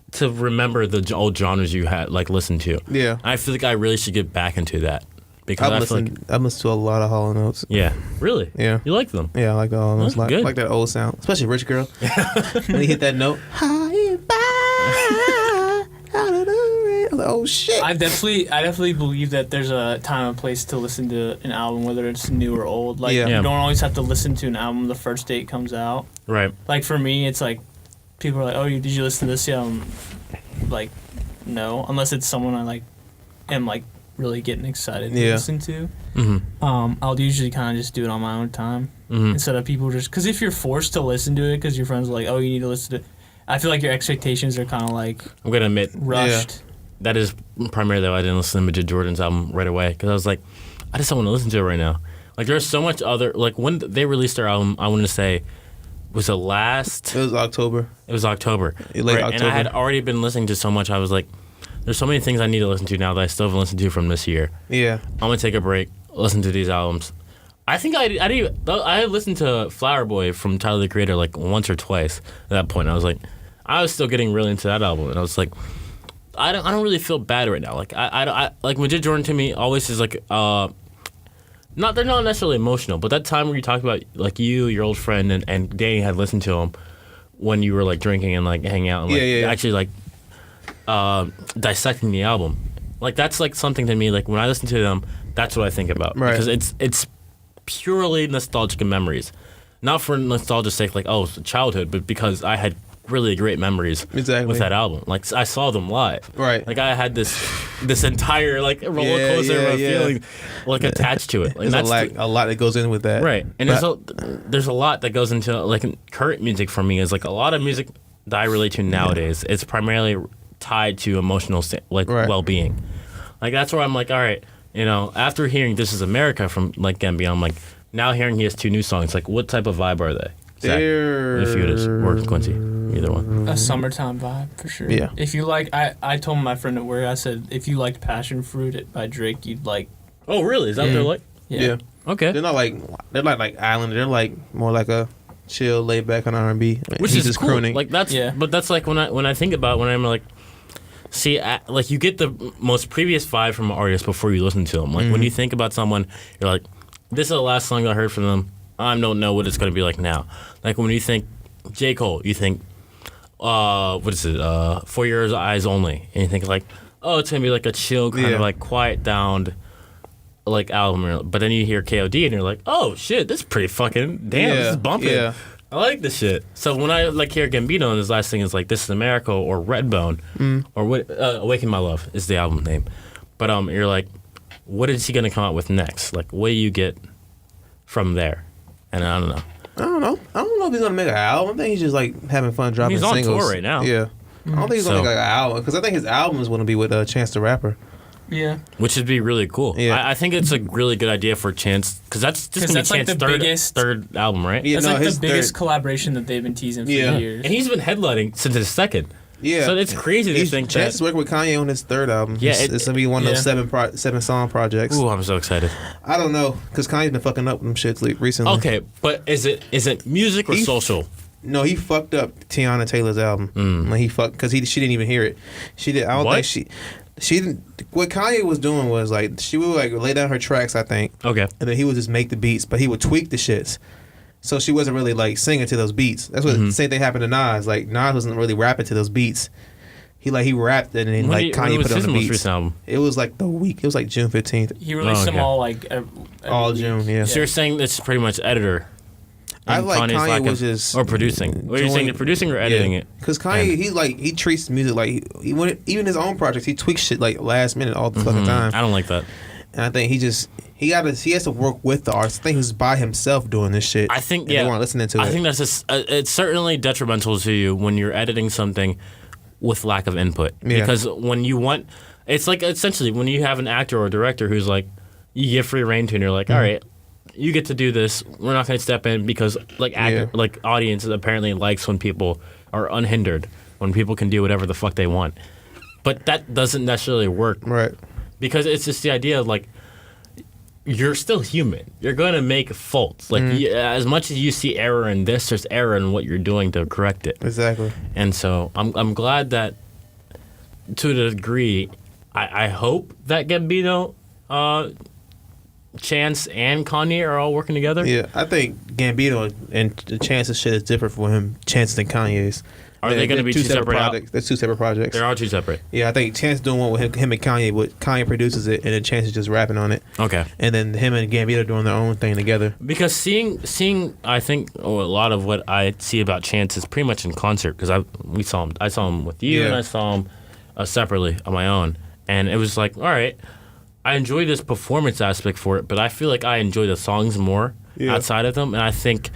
to remember the old genres you had like listened to.
Yeah.
I feel like I really should get back into that. Because
I've listened to a lot of Hall & Oates.
Yeah, really?
Yeah.
You like them?
Yeah, I like the Hall & Oates.
That's good.
Like that old sound. Especially Rich Girl. When he hit that note. Oh shit!
I definitely believe that there's a time and place to listen to an album, whether it's new or old. Like
Yeah.
you don't always have to listen to an album the first day it comes out.
Right.
Like for me, it's like people are like, "Oh, did you listen to this album?" Like, no, unless it's someone I like am like really getting excited to listen to. I'll usually kind of just do it on my own time instead of people just because if you're forced to listen to it because your friends are like, "Oh, you need to listen to," I feel like your expectations are kind of like
I'm gonna admit
rushed.
that is primarily why I didn't listen to Major Jordan's album right away, because I was like, I just don't want to listen to it right now. Like there's so much other, like when they released their album, I want to say was it last?
It was October.
It was October.
Late
right?
October.
And I had already been listening to so much. I was like, there's so many things I need to listen to now that I still haven't listened to from this year.
Yeah.
I'm gonna take a break, listen to these albums. I think I listened to Flower Boy from Tyler the Creator like once or twice at that point. I was like, I was still getting really into that album, and I was like, I don't really feel bad right now. Like I like Majid Jordan to me always is like they're not necessarily emotional, but that time where you talked about like you, your old friend, and Danny had listened to him when you were like drinking and like hanging out and like actually like dissecting the album. Like that's like something to me. Like when I listen to them, that's what I think about because it's purely nostalgic memories, not for nostalgia's sake, like oh childhood, but because I had really great memories with that album. Like I saw them live,
right?
Like I had this entire like roller coaster of feeling like attached to it. Like,
there's a lot that goes in with that,
right? And there's a lot that goes into like current music for me. Is like a lot of music that I relate to nowadays. It's primarily tied to emotional well-being. Like that's where I'm like, all right. You know, after hearing "This Is America" from like Gambino, I'm like, now hearing he has 2 new songs. Like, what type of vibe are they? Zack, if you would, or Quincy, either one.
A summertime vibe for sure.
Yeah.
If you like, I told my friend at work, I said, if you liked "Passion Fruit" by Drake, you'd like.
Oh, really? Is that what they're like?
Yeah.
Okay.
They're not like island. They're like more like a chill, laid back on R&B.
Which is
just
cool.
crooning.
Like that's. Yeah. But that's like when I think about when I'm like. See, like you get the most previous vibe from an artist before you listen to them. Like when you think about someone, you're like, "This is the last song I heard from them. I don't know what it's gonna be like now." Like when you think J. Cole, you think, what is it? 4 Years Eyes Only, and you think like, oh, it's gonna be like a chill kind of like quiet down, like album. But then you hear KOD, and you're like, oh shit, this is pretty fucking this is bumping. Yeah. I like this shit. So when I like hear Gambino and his last thing is like "This Is America" or "Redbone" or what "Awaken My Love" is the album name, but you're like, what is he gonna come out with next? Like, what do you get from there? And I don't know.
I don't know if he's gonna make an album. I think he's just like having fun dropping singles. He's on
tour right now.
Yeah, I don't think he's gonna make like an album because I think his album is gonna be with Chance the Rapper.
Yeah,
which would be really cool. Yeah, I think it's a really good idea for Chance because that's just gonna be Chance's third album, right?
Yeah, that's the biggest collaboration that they've been teasing for years.
And he's been headlining since his second.
Yeah,
so it's crazy to think
Chance is working with Kanye on his third album.
Yeah,
it's gonna be one of those 7 song projects.
Ooh, I'm so excited.
I don't know because Kanye's been fucking up with them shits recently.
Okay, but is it music or social?
No, he fucked up Tiana Taylor's album. Like he fucked because she didn't even hear it. She did. I don't think she didn't. What Kanye was doing was like she would like lay down her tracks, I think.
Okay.
And then he would just make the beats, but he would tweak the shits. So she wasn't really like singing to those beats. That's what the same thing happened to Nas. Like Nas wasn't really rapping to those beats. He rapped and then like Kanye put it on the beats. Album? It was like It was like June 15th.
He released them all like
all June. Yeah.
So you're saying this is pretty much editor.
I like Kanye was just
or producing. What are you saying? Producing or editing it?
Because Kanye, he treats music like even his own projects. He tweaks shit like last minute all the fucking time.
I don't like that.
And I think he has to work with the artist. I think he's by himself doing this shit.
I think
they weren't listening to it.
I think that's it's certainly detrimental to you when you're editing something with lack of input. Yeah. Because when you want, it's like essentially when you have an actor or a director who's like, you give free rein to, and you're like, all right, you get to do this. We're not going to step in because like audience apparently likes when people are unhindered, when people can do whatever the fuck they want. But that doesn't necessarily work,
right?
Because it's just the idea of like you're still human. You're going to make faults. Like as much as you see error in this, there's error in what you're doing to correct it.
Exactly.
And so I'm glad that to the degree, I hope that Gambino, Chance and Kanye are all working together.
Yeah, I think Gambino and Chance's shit is different for him. Chance than Kanye's.
Are they going to be two separate
projects? They're 2 separate projects.
They're all 2 separate.
Yeah, I think Chance doing one with him and Kanye, but Kanye produces it, and then Chance is just rapping on it.
Okay.
And then him and Gambino doing their own thing together.
Because seeing, I think a lot of what I see about Chance is pretty much in concert. Because I saw him with you, and I saw him separately on my own, and it was like, all right, I enjoy this performance aspect for it, but I feel like I enjoy the songs more outside of them, and I think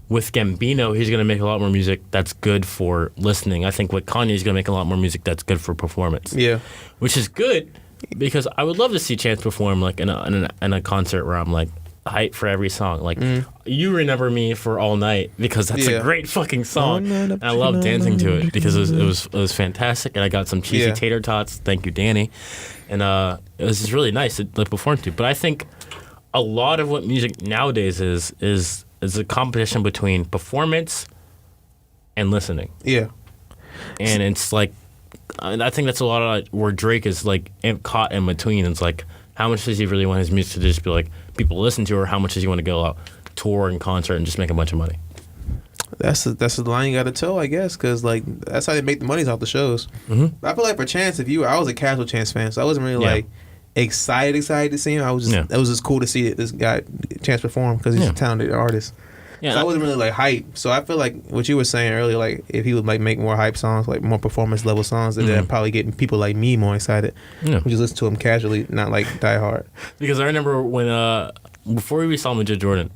with Gambino, he's going to make a lot more music that's good for listening. I think with Kanye, he's going to make a lot more music that's good for performance. Yeah. Which is good because I would love to see Chance perform like in a concert where I'm like hyped for every song. Like, You Remember Me for All Night because that's a great fucking song. And I love dancing to it because it was fantastic. And I got some cheesy tater tots. Thank you, Danny. And it was just really nice to perform to. But I think a lot of what music nowadays is a competition between performance and listening.
Yeah.
And it's like, I think that's a lot of where Drake is like caught in between. It's like, how much does he really want his music to just be like people listen to, or how much does he want to go out, tour and concert and just make a bunch of money?
That's the line you got to tell, I guess, because like that's how they make the monies off the shows. Mm-hmm. I feel like for Chance, I was a casual Chance fan, so I wasn't really like excited to see him. I was just it was just cool to see this guy Chance perform because he's a talented artist. Yeah, so I wasn't really like hype. So I feel like what you were saying earlier, like if he would like make more hype songs, like more performance level songs, then that'd probably get people like me more excited. Yeah, we just listen to him casually, not like die hard.
Because I remember when before we saw him with Joe Jordan,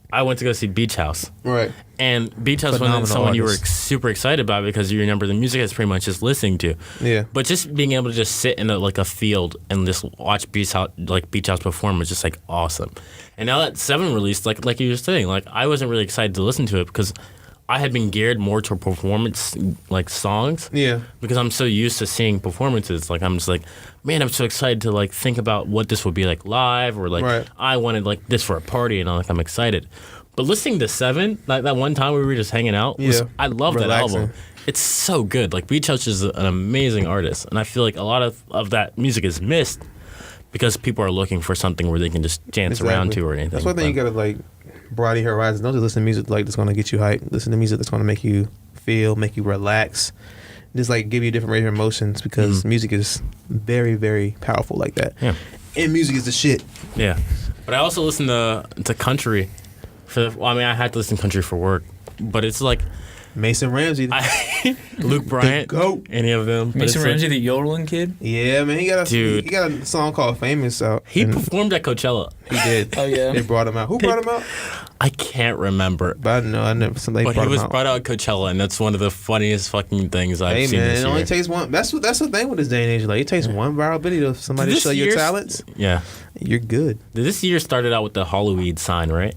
I went to go see Beach House.
Right.
And Beach House wasn't someone you were super excited about because you remember the music is pretty much just listening to.
Yeah.
But just being able to just sit in a field and just watch Beach House perform was just like awesome. And now that 7 released, like you were saying, like I wasn't really excited to listen to it because I had been geared more to performance like songs.
Yeah.
Because I'm so used to seeing performances. Like I'm just like, man, I'm so excited to like think about what this would be like live, or like I wanted like this for a party, and I'm excited. But listening to 7, like that one time we were just hanging out, I love that album. It's so good. Like Beach House is an amazing artist, and I feel like a lot of that music is missed because people are looking for something where they can just dance around to or anything.
That's why I think you gotta like broaden your horizons. Don't just listen to music like that's gonna get you hyped. Listen to music that's gonna make you feel, make you relax, just like give you a different range of emotions, because music is very, very powerful like that. Yeah, and music is the shit.
Yeah, but I also listen to country. I had to listen to country for work, but it's like
Mason Ramsey,
Luke Bryant, any of them.
Mason Ramsey, the yodeling kid.
Yeah, man, he got a song called "Famous" out.
He performed at Coachella.
He did.
Oh yeah,
they brought him out. Who brought him out?
I can't remember.
But I never. Somebody
but
brought him out.
He was brought out at Coachella, and that's one of the funniest fucking things I've seen. This
it
year.
only takes one. That's the thing with this day and age. Like it takes one viral video for somebody to show your talents.
Yeah,
you're good.
This year started out with the Halloween sign, right?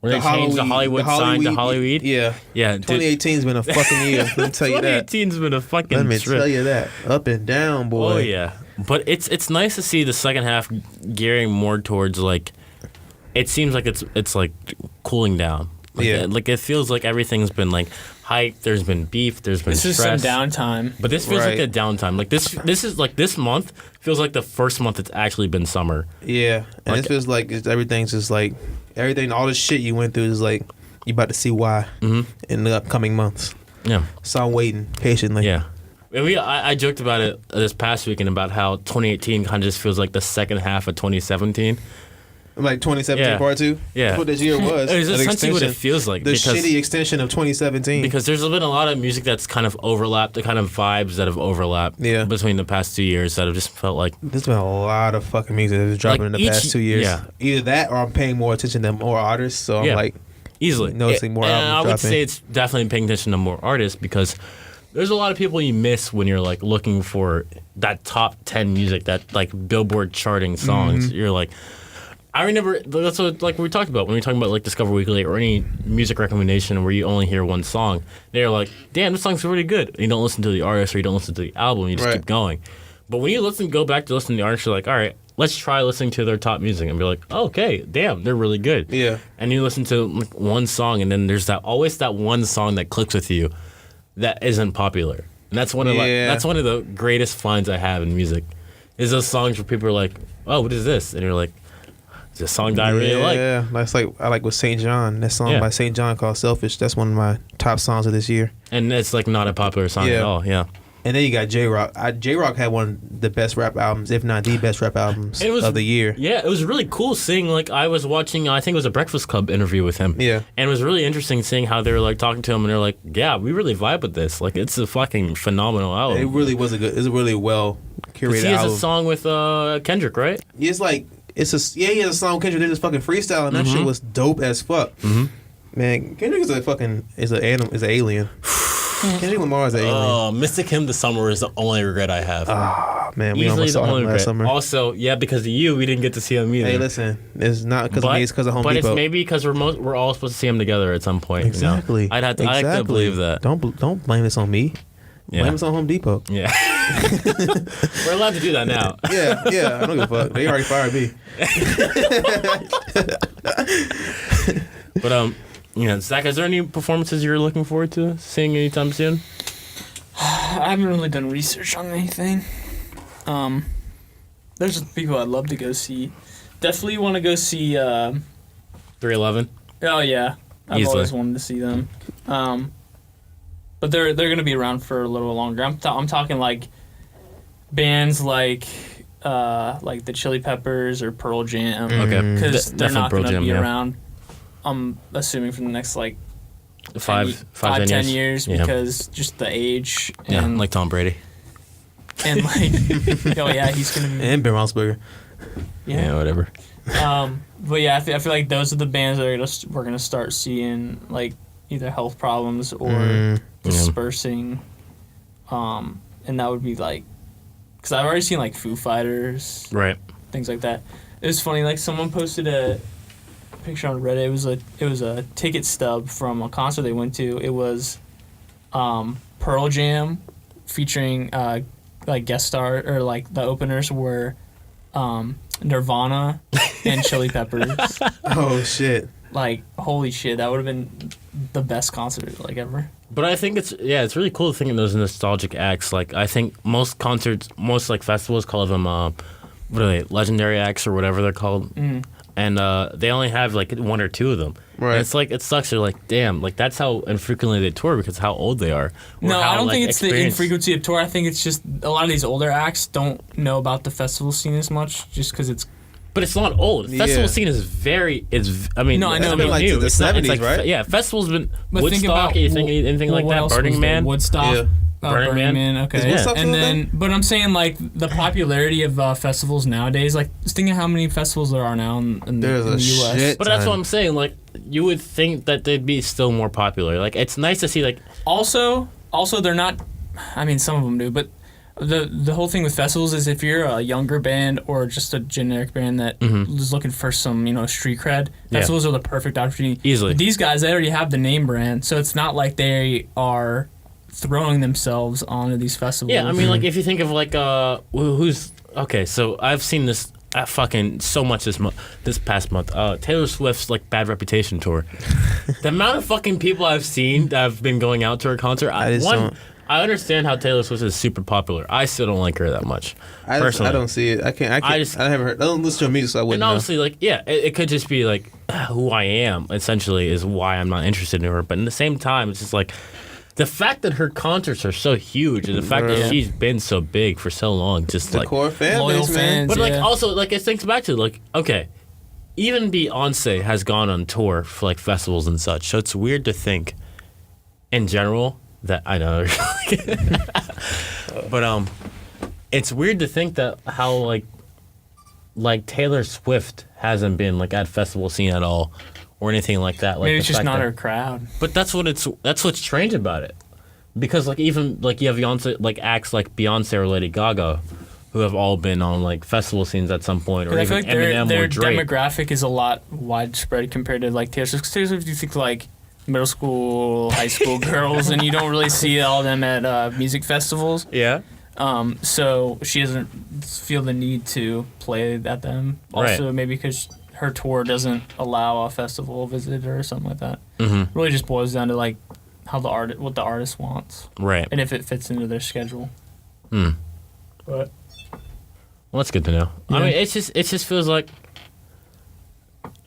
Where they changed the Hollywood sign to Hollywood?
Yeah. 2018's been a fucking year. Let me tell you that.
2018's been a fucking
Let me
trip.
tell you that. Up and down, boy.
Oh, yeah. But it's nice to see the second half gearing more towards, like, it seems like it's like, cooling down. Like, like, it feels like everything's been, like, hype. There's been beef. There's been stress.
This is some downtime.
But this feels like a downtime. Like, this is, like, this month feels like the first month it's actually been summer.
Yeah. And it feels like everything's just, like, all the shit you went through is, like, you about to see why in the upcoming months. Yeah. So I'm waiting patiently.
Yeah. And I joked about it this past weekend about how 2018 kind of just feels like the second half of 2017.
Like 2017 part 2?
Yeah.
That's what this year was.
It's essentially what it feels like.
The shitty extension of 2017.
Because there's been a lot of music that's kind of overlapped, the kind of vibes that have overlapped between the past 2 years that have just felt like...
There's been a lot of fucking music that's dropping in the past 2 years. Yeah. Either that or I'm paying more attention to more artists. So I'm like...
Easily.
Noticing more albums dropping.
I would say it's definitely paying attention to more artists because there's a lot of people you miss when you're like looking for that top 10 music, that like Billboard charting songs. You're like... I remember that's what like we talked about when we were talking about like Discover Weekly or any music recommendation where you only hear one song. They're like, "Damn, this song's really good." And you don't listen to the artist or you don't listen to the album. You just keep going. But when you go back to listen to the artist, you're like, "All right, let's try listening to their top music," and be like, oh, "Okay, damn, they're really good."
Yeah.
And you listen to like, one song, and then there's always that one song that clicks with you that isn't popular, and that's one of that's one of the greatest finds I have in music. Is those songs where people are like, "Oh, what is this?" And you're like, it's a song that I really like.
Yeah, that's like I like with St. John. That song by St. John called "Selfish." That's one of my top songs of this year.
And it's like not a popular song at all. Yeah.
And then you got J-Rock. J-Rock had one of the best rap albums, if not the best rap albums of the year.
Yeah, it was really cool seeing, like, I was watching, I think it was a Breakfast Club interview with him.
Yeah.
And it was really interesting seeing how they were, like, talking to him, and they're like, yeah, we really vibe with this. Like, it's a fucking phenomenal album.
It really was it's a really well curated album.
He has a song with Kendrick, right?
It's like, he has a song with Kendrick, they just fucking freestyle, and that shit was dope as fuck. Man, Kendrick is an alien. Kendrick Lamar is an alien.
Oh, Mystic Him this summer is the only regret I have.
Oh, man, we almost saw him last summer.
Also, yeah, because of you, we didn't get to see him either.
Hey, listen, it's not because of me, it's because of Home Depot.
But it's maybe because we're all supposed to see him together at some point.
Exactly.
You know? I'd like to believe that.
Don't blame this on me. Blame this on Home Depot.
Yeah. We're allowed to do that now.
Yeah. I don't give a fuck. They already fired me.
But Zach, is there any performances you're looking forward to seeing anytime soon?
I haven't really done research on anything. There's just people I'd love to go see. Definitely want to go see
311.
Oh yeah, I've always wanted to see them. But they're gonna be around for a little longer. I'm talking like bands like the Chili Peppers or Pearl Jam.
Okay,
because they're not
Pearl
gonna
Jam,
be around. I'm assuming for the next like
10
years because just the age.
Yeah,
and,
like Tom Brady.
And like, oh yeah, he's gonna be.
And Ben Roethlisberger.
Yeah, whatever.
But yeah, I feel like those are the bands that we're gonna start seeing like either health problems or dispersing. And that would be like, because I've already seen like Foo Fighters,
right?
Things like that. It was funny. Like someone posted a picture on Reddit. It was a ticket stub from a concert they went to. It was Pearl Jam featuring like guest star or like the openers were Nirvana and Chili Peppers.
Oh shit.
Like holy shit, that would have been the best concert like ever.
But I think it's really cool to think of those nostalgic acts. Like I think most like festivals call them what are they, legendary acts or whatever they're called. And they only have like one or two of them. Right. And it's like, it sucks. They're like, damn, like that's how infrequently they tour because how old they are.
No, I don't think it's the infrequency of tour. I think it's just a lot of these older acts don't know about the festival scene as much just because it's.
But it's not old. The festival scene is very. I mean,
no, I know.
It's been
like
new.
The 70s, right?
Yeah, festivals been.
But
Woodstock, anything like that? Burning Man?
Woodstock.
Yeah.
Burning Man, okay. And then, but I'm saying like the popularity of festivals nowadays. Like, just think of how many festivals there are now in the U.S.
Shit
but that's what I'm saying. Like, you would think that they'd be still more popular. Like, it's nice to see. Like,
also they're not. I mean, some of them do, but the whole thing with festivals is if you're a younger band or just a generic band that is looking for some street cred, festivals are the perfect opportunity.
Easily,
these guys they already have the name brand, so it's not like they are throwing themselves onto these festivals.
Yeah, I mean, like if you think of like who's okay, so I've seen this fucking so much this past month. Taylor Swift's like Bad Reputation tour. The amount of fucking people I've seen that have been going out to her concert. I understand how Taylor Swift is super popular. I still don't like her that much. Personally,
I don't see it. I haven't heard. I don't listen to her music, so I wouldn't.
And honestly, like, it could just be like who I am. Essentially, is why I'm not interested in her. But in the same time, it's just like. The fact that her concerts are so huge and the fact that she's been so big for so long, just
the
like
core fan
loyal
base,
fans,
but like also like it thinks back to like okay, even Beyonce has gone on tour for like festivals and such, so it's weird to think, in general, that I know, but it's weird to think that how like Taylor Swift hasn't been like at festival scene at all. Or anything like that. Like
maybe it's just not her crowd.
But that's what's strange about it, because like even like you have Beyonce, like acts like Beyonce or Lady Gaga, who have all been on like festival scenes at some point, or even
like
Eminem
their
or Drake.
Demographic is a lot widespread compared to like Taylor Swift. Taylor Swift, you think like middle school, high school girls, and you don't really see all of them at music festivals.
Yeah.
So she doesn't feel the need to play at them. Also, maybe because her tour doesn't allow a festival visit or something like that.
Mm-hmm.
Really just boils down to like how what the artist wants,
right?
And if it fits into their schedule.
Hmm.
But
well, that's good to know. Yeah. I mean, it just feels like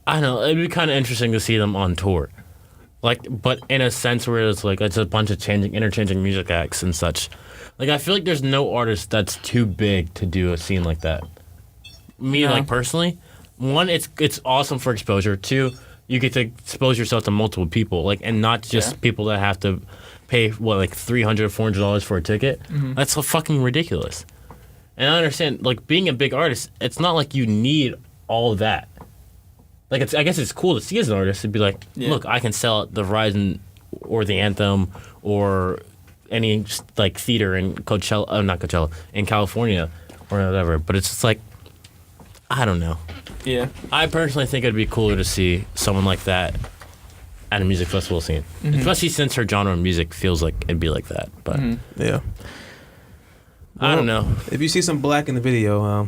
I don't know. It'd be kind of interesting to see them on tour, like, but in a sense where it's like it's a bunch of interchanging music acts and such. Like, I feel like there's no artist that's too big to do a scene like that. Me, like personally. One, it's awesome for exposure. Two, you get to expose yourself to multiple people, like, and not just people that have to pay like $300, $400 for a ticket. Mm-hmm. That's so fucking ridiculous. And I understand, like, being a big artist, it's not like you need all of that. Like, I guess it's cool to see as an artist to be like, look, I can sell the Verizon or the Anthem or any like theater in Coachella, in California or whatever. But it's just like, I don't know.
Yeah.
I personally think it'd be cooler to see someone like that at a music festival scene. Mm-hmm. Especially since her genre of music feels like it'd be like that. But
yeah.
I don't know.
If you see some black in the video,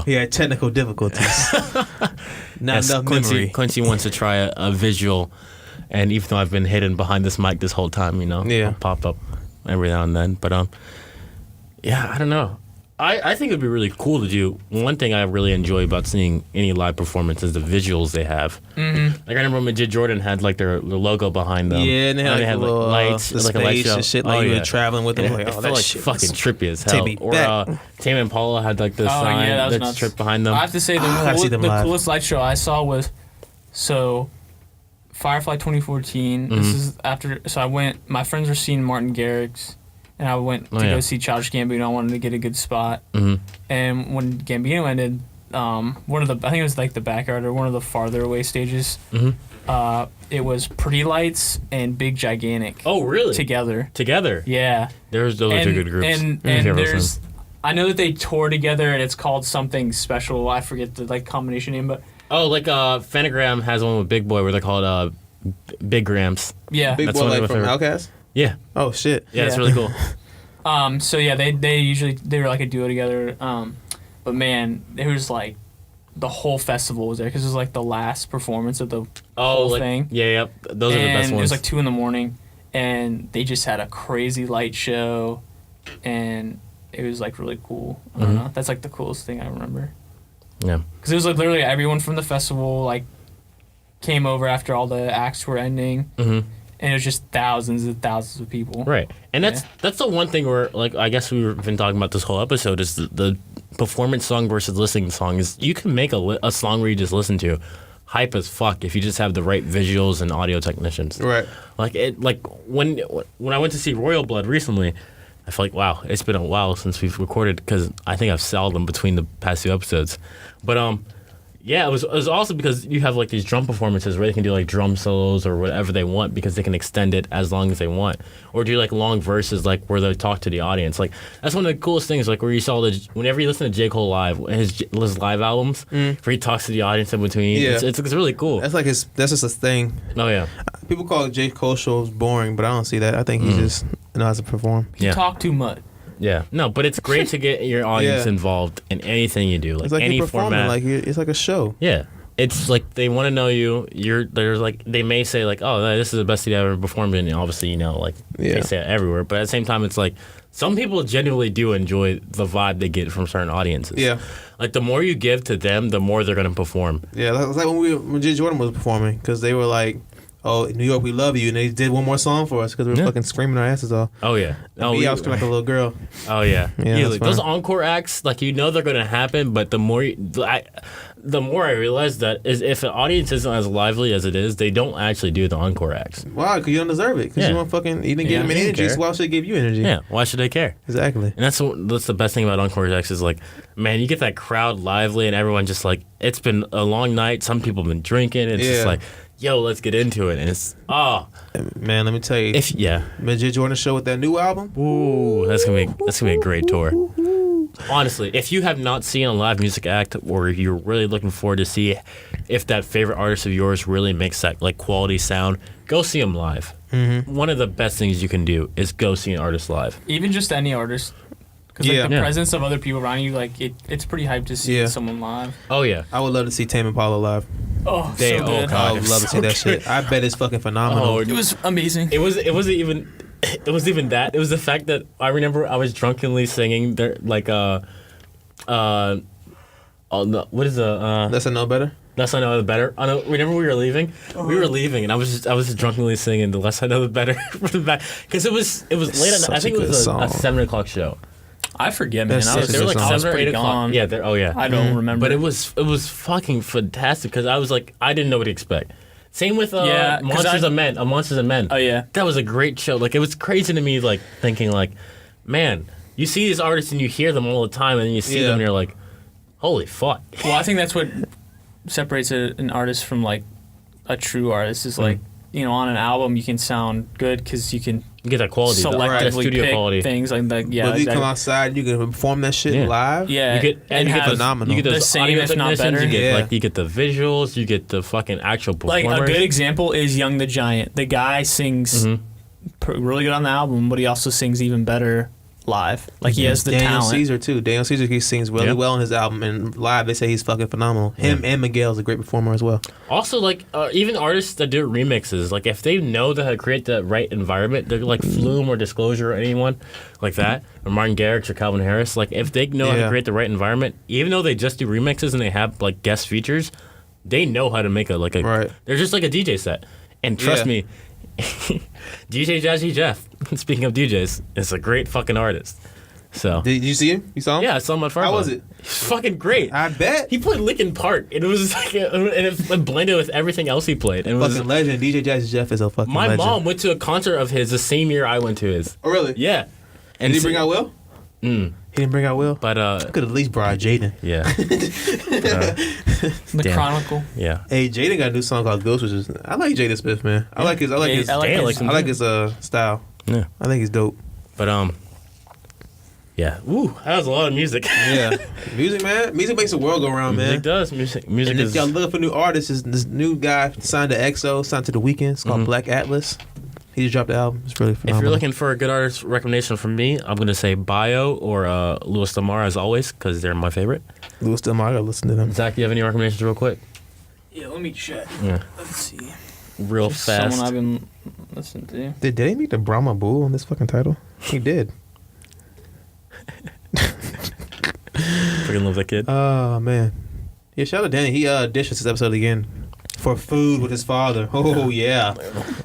he had technical difficulties. Not enough memory.
Quincy wants to try a visual, and even though I've been hidden behind this mic this whole time, I'll pop up every now and then. But yeah, I don't know. I think it'd be really cool to do. One thing I really enjoy about seeing any live performance is the visuals they have. Mm-hmm. Like I remember when Majid Jordan had like their logo behind them.
Yeah, and they had
like lights,
the
like a light
space
show.
and shit. Like you were traveling with them.
It felt like fucking trippy as hell.
Take me back.
Tame Impala had like the sign that's tripped behind them.
I have to say the coolest light show I saw was Firefly 2014. Mm-hmm. This is after. So I went. My friends were seeing Martin Garrix. And I went to go see Childish Gambino. I wanted to get a good spot. Mm-hmm. And when Gambino ended, one of the, I think it was like the backyard or one of the farther away stages, it was Pretty Lights and Big Gigantic.
Oh, really?
Together.
Yeah. Those are two good groups.
And there's, I know that they tour together and it's called something special. I forget the like combination name, but.
Oh, like Phantogram has one with Big Boy where they're called Big Grams.
Yeah.
Big Boy like from Outkast?
Yeah.
Oh shit.
Yeah, it's really cool.
So yeah, they were like a duo together. But man, it was like the whole festival was there because it was like the last performance of the whole thing.
Yeah, those are the best ones.
It was like 2 a.m, and they just had a crazy light show, and it was like really cool. I don't know. That's like the coolest thing I remember.
Yeah.
Because it was like literally everyone from the festival like came over after all the acts were ending. Mm-hmm. And it was just thousands and thousands of people.
Right. And that's the one thing where, like, I guess we've been talking about this whole episode is the performance song versus listening song is you can make a song where you just listen to hype as fuck if you just have the right visuals and audio technicians.
Right.
Like when I went to see Royal Blood recently, I felt like, wow, it's been a while since we've recorded because I think I've sold them between the past 2 episodes. But, yeah, it was also because you have like these drum performances where they can do like drum solos or whatever they want because they can extend it as long as they want, or do like long verses like where they talk to the audience. Like that's one of the coolest things. Like where you saw whenever you listen to J. Cole live, his live albums, where he talks to the audience in between. Yeah. It's really cool.
That's like that's just a thing.
Oh yeah.
People call J. Cole shows boring, but I don't see that. I think he just knows how to perform.
He talk too much.
Yeah, no, but it's great to get your audience involved in anything you do, like,
it's like
any format.
Like it's like a show.
Yeah, it's like they want to know you. There's like they may say like, oh, this is the best you ever performed in. And obviously, they say it everywhere. But at the same time, it's like some people genuinely do enjoy the vibe they get from certain audiences.
Yeah,
like the more you give to them, the more they're gonna perform.
Yeah, it's like when J. Jordan was performing because they were like, oh, New York, we love you. And they did one more song for us because we were fucking screaming our asses off.
Oh, yeah.
I was screaming like a little girl.
Oh, yeah. Those encore acts, like, they're going to happen, but the more I realize that is if an audience isn't as lively as it is, they don't actually do the encore acts.
Why? Because you don't deserve it. Because you didn't give them any energy, so why should they give you energy?
Yeah, why should they care?
Exactly.
And that's the best thing about encore acts is, like, man, you get that crowd lively and everyone just, like, it's been a long night. Some people have been drinking. It's just like, yo, let's get into it. And it's,
man, let me tell you. Majid Jordan show with that new album.
Ooh, that's gonna be a great tour. Honestly, if you have not seen a live music act or you're really looking forward to see if that favorite artist of yours really makes that like quality sound, go see them live. Mm-hmm. One of the best things you can do is go see an artist live.
Even just any artist. Because the presence of other people around you, like it's pretty hype to see someone live.
Oh yeah,
I would love to see Tame Impala live.
Oh, so good.
I would love to see that shit. I bet it's fucking phenomenal.
Oh, it was amazing.
It wasn't even that. It was the fact that I remember I was drunkenly singing there, like what is
That's a No Better.
Less I Know the Better. I know. Whenever we were leaving, and I was just drunkenly singing the Less I Know the Better from the back because it was late at night. I think it was a 7:00 show.
I forget, man.
They were like 7 or 8 o'clock. Yeah,
I don't remember.
But it was fucking fantastic because I was like, I didn't know what to expect. Same with Monsters and Men. Monsters and Men.
Oh yeah,
that was a great show. Like it was crazy to me, like thinking like, man, you see these artists and you hear them all the time, and then you see them and you're like, holy fuck.
Well, I think that's what separates an artist from like a true artist is like on an album you can sound good because you can.
You get that quality,
selectively
studio
pick
quality.
Things like that. Yeah,
but if you come outside, you can perform that shit live.
Yeah,
you get
phenomenal.
You get those
the same, if not better.
You get the visuals. You get the fucking actual performers.
Like a good example is Young the Giant. The guy sings really good on the album, but he also sings even better live. Like he has the
Daniel
talent.
Caesar too. Daniel Caesar, he sings really well on his album, and live they say he's fucking phenomenal. Him and Miguel's a great performer as well.
Also, like even artists that do remixes, like if they know how to create the right environment, they're like Flume or Disclosure or anyone like that, or Martin Garrix or Calvin Harris. Like if they know how to create the right environment, even though they just do remixes and they have like guest features, they know how to make a
right.
They're just like a DJ set. And trust me, DJ Jazzy Jeff, speaking of DJs, is a great fucking artist. So
did you see him? You saw him?
Yeah, I saw him at Firefly.
How was it?
He's fucking great.
I bet.
He played Linkin Park. And it was like, and it blended with everything else he played. And it
fucking
was,
legend. DJ Jazzy Jeff is a fucking legend.
My mom went to a concert of his the same year I went to his.
Oh really?
Yeah.
And did he bring out Will? He didn't bring out Will?
But
could at least brought Jaden.
Yeah.
The Chronicle.
Yeah.
Hey, Jaden got a new song called Ghost, which is I like Jaden Smith, man. I like his style.
Yeah.
I think he's dope.
But yeah. Ooh, that was a lot of music.
Yeah. Music, man. Music makes the world go around, man.
Music does. Music
and
is.
If y'all looking for new artists, is this new guy signed to EXO, signed to The Weeknd. It's called Black Atlas. He just dropped the album. It's really phenomenal.
If you're looking for a good artist recommendation from me, I'm going to say Bio or Louis Delmar as always, because they're my favorite.
Louis Delmar, I gotta listen to them.
Zach, do you have any recommendations real quick?
Yeah, let me check.
Yeah.
Let's see.
Real
Just
fast.
Someone I've been listening to.
Did he make the Brahma Bull on this fucking title? He did.
Freaking love that kid.
Oh, man. Yeah, shout out to Danny. He dished this episode again. For food with his father. Oh, yeah.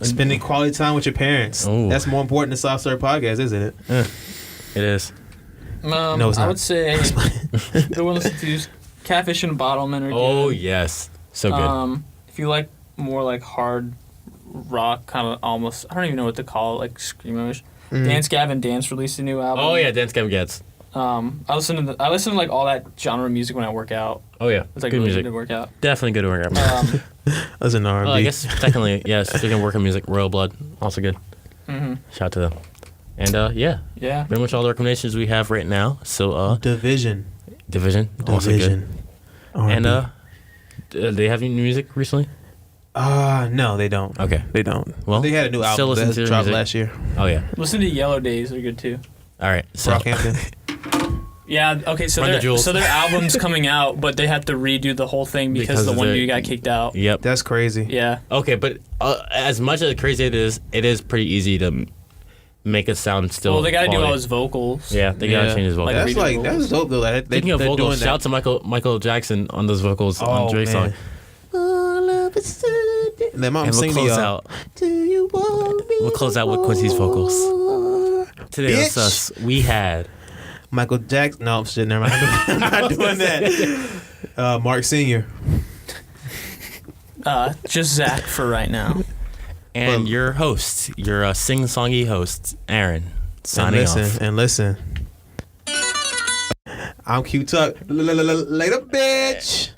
Spending quality time with your parents.
Ooh.
That's more important than Soft Serve Podcast, isn't it?
It is.
No, it's not.
I would say the one to use Catfish and Bottlemen are good.
Oh, yes. So good.
If you like more like hard rock, kind of almost, I don't even know what to call it, like screamish. Dance Gavin Dance released a new album.
Oh, yeah, Dance Gavin Gets.
I listen to like all that genre of music when I work out.
Oh, yeah.
It's like
good
really
music.
good to work out.
Definitely good to work out.
That's an R&B.
Well, I guess technically, yeah, speaking of working music, Royal Blood, also good. Shout out to them. And
yeah,
pretty much all the recommendations we have right now. So
Division,
also good.
R&B.
And do they have any new music recently?
No, they don't.
Okay,
they don't.
Well,
they had a new album that dropped last year.
Oh yeah.
Listen to Yellow Days; they're good too.
All right, so
Brockhampton.
Yeah. Okay. So their album's coming out, but they had to redo the whole thing because the one dude got kicked out.
Yep.
That's crazy.
Yeah.
Okay, but as much as crazy it is pretty easy to make it sound still.
Well, they got to do
quality.
all his vocals.
Yeah, they gotta change his vocals.
That's dope though.
Speaking of vocals, shout out to Michael Jackson on those vocals on Drake's song.
Let mom sing
we'll close out. We'll close out with Quincy's vocals. Today on Sus, we had
Michael Jackson. No, shit, never mind. I'm not doing that. Mark Sr.
Just Zack for right now.
And your host, your sing-songy host, Aaron, signing off.
And listen. I'm Q Tuck. Later, bitch.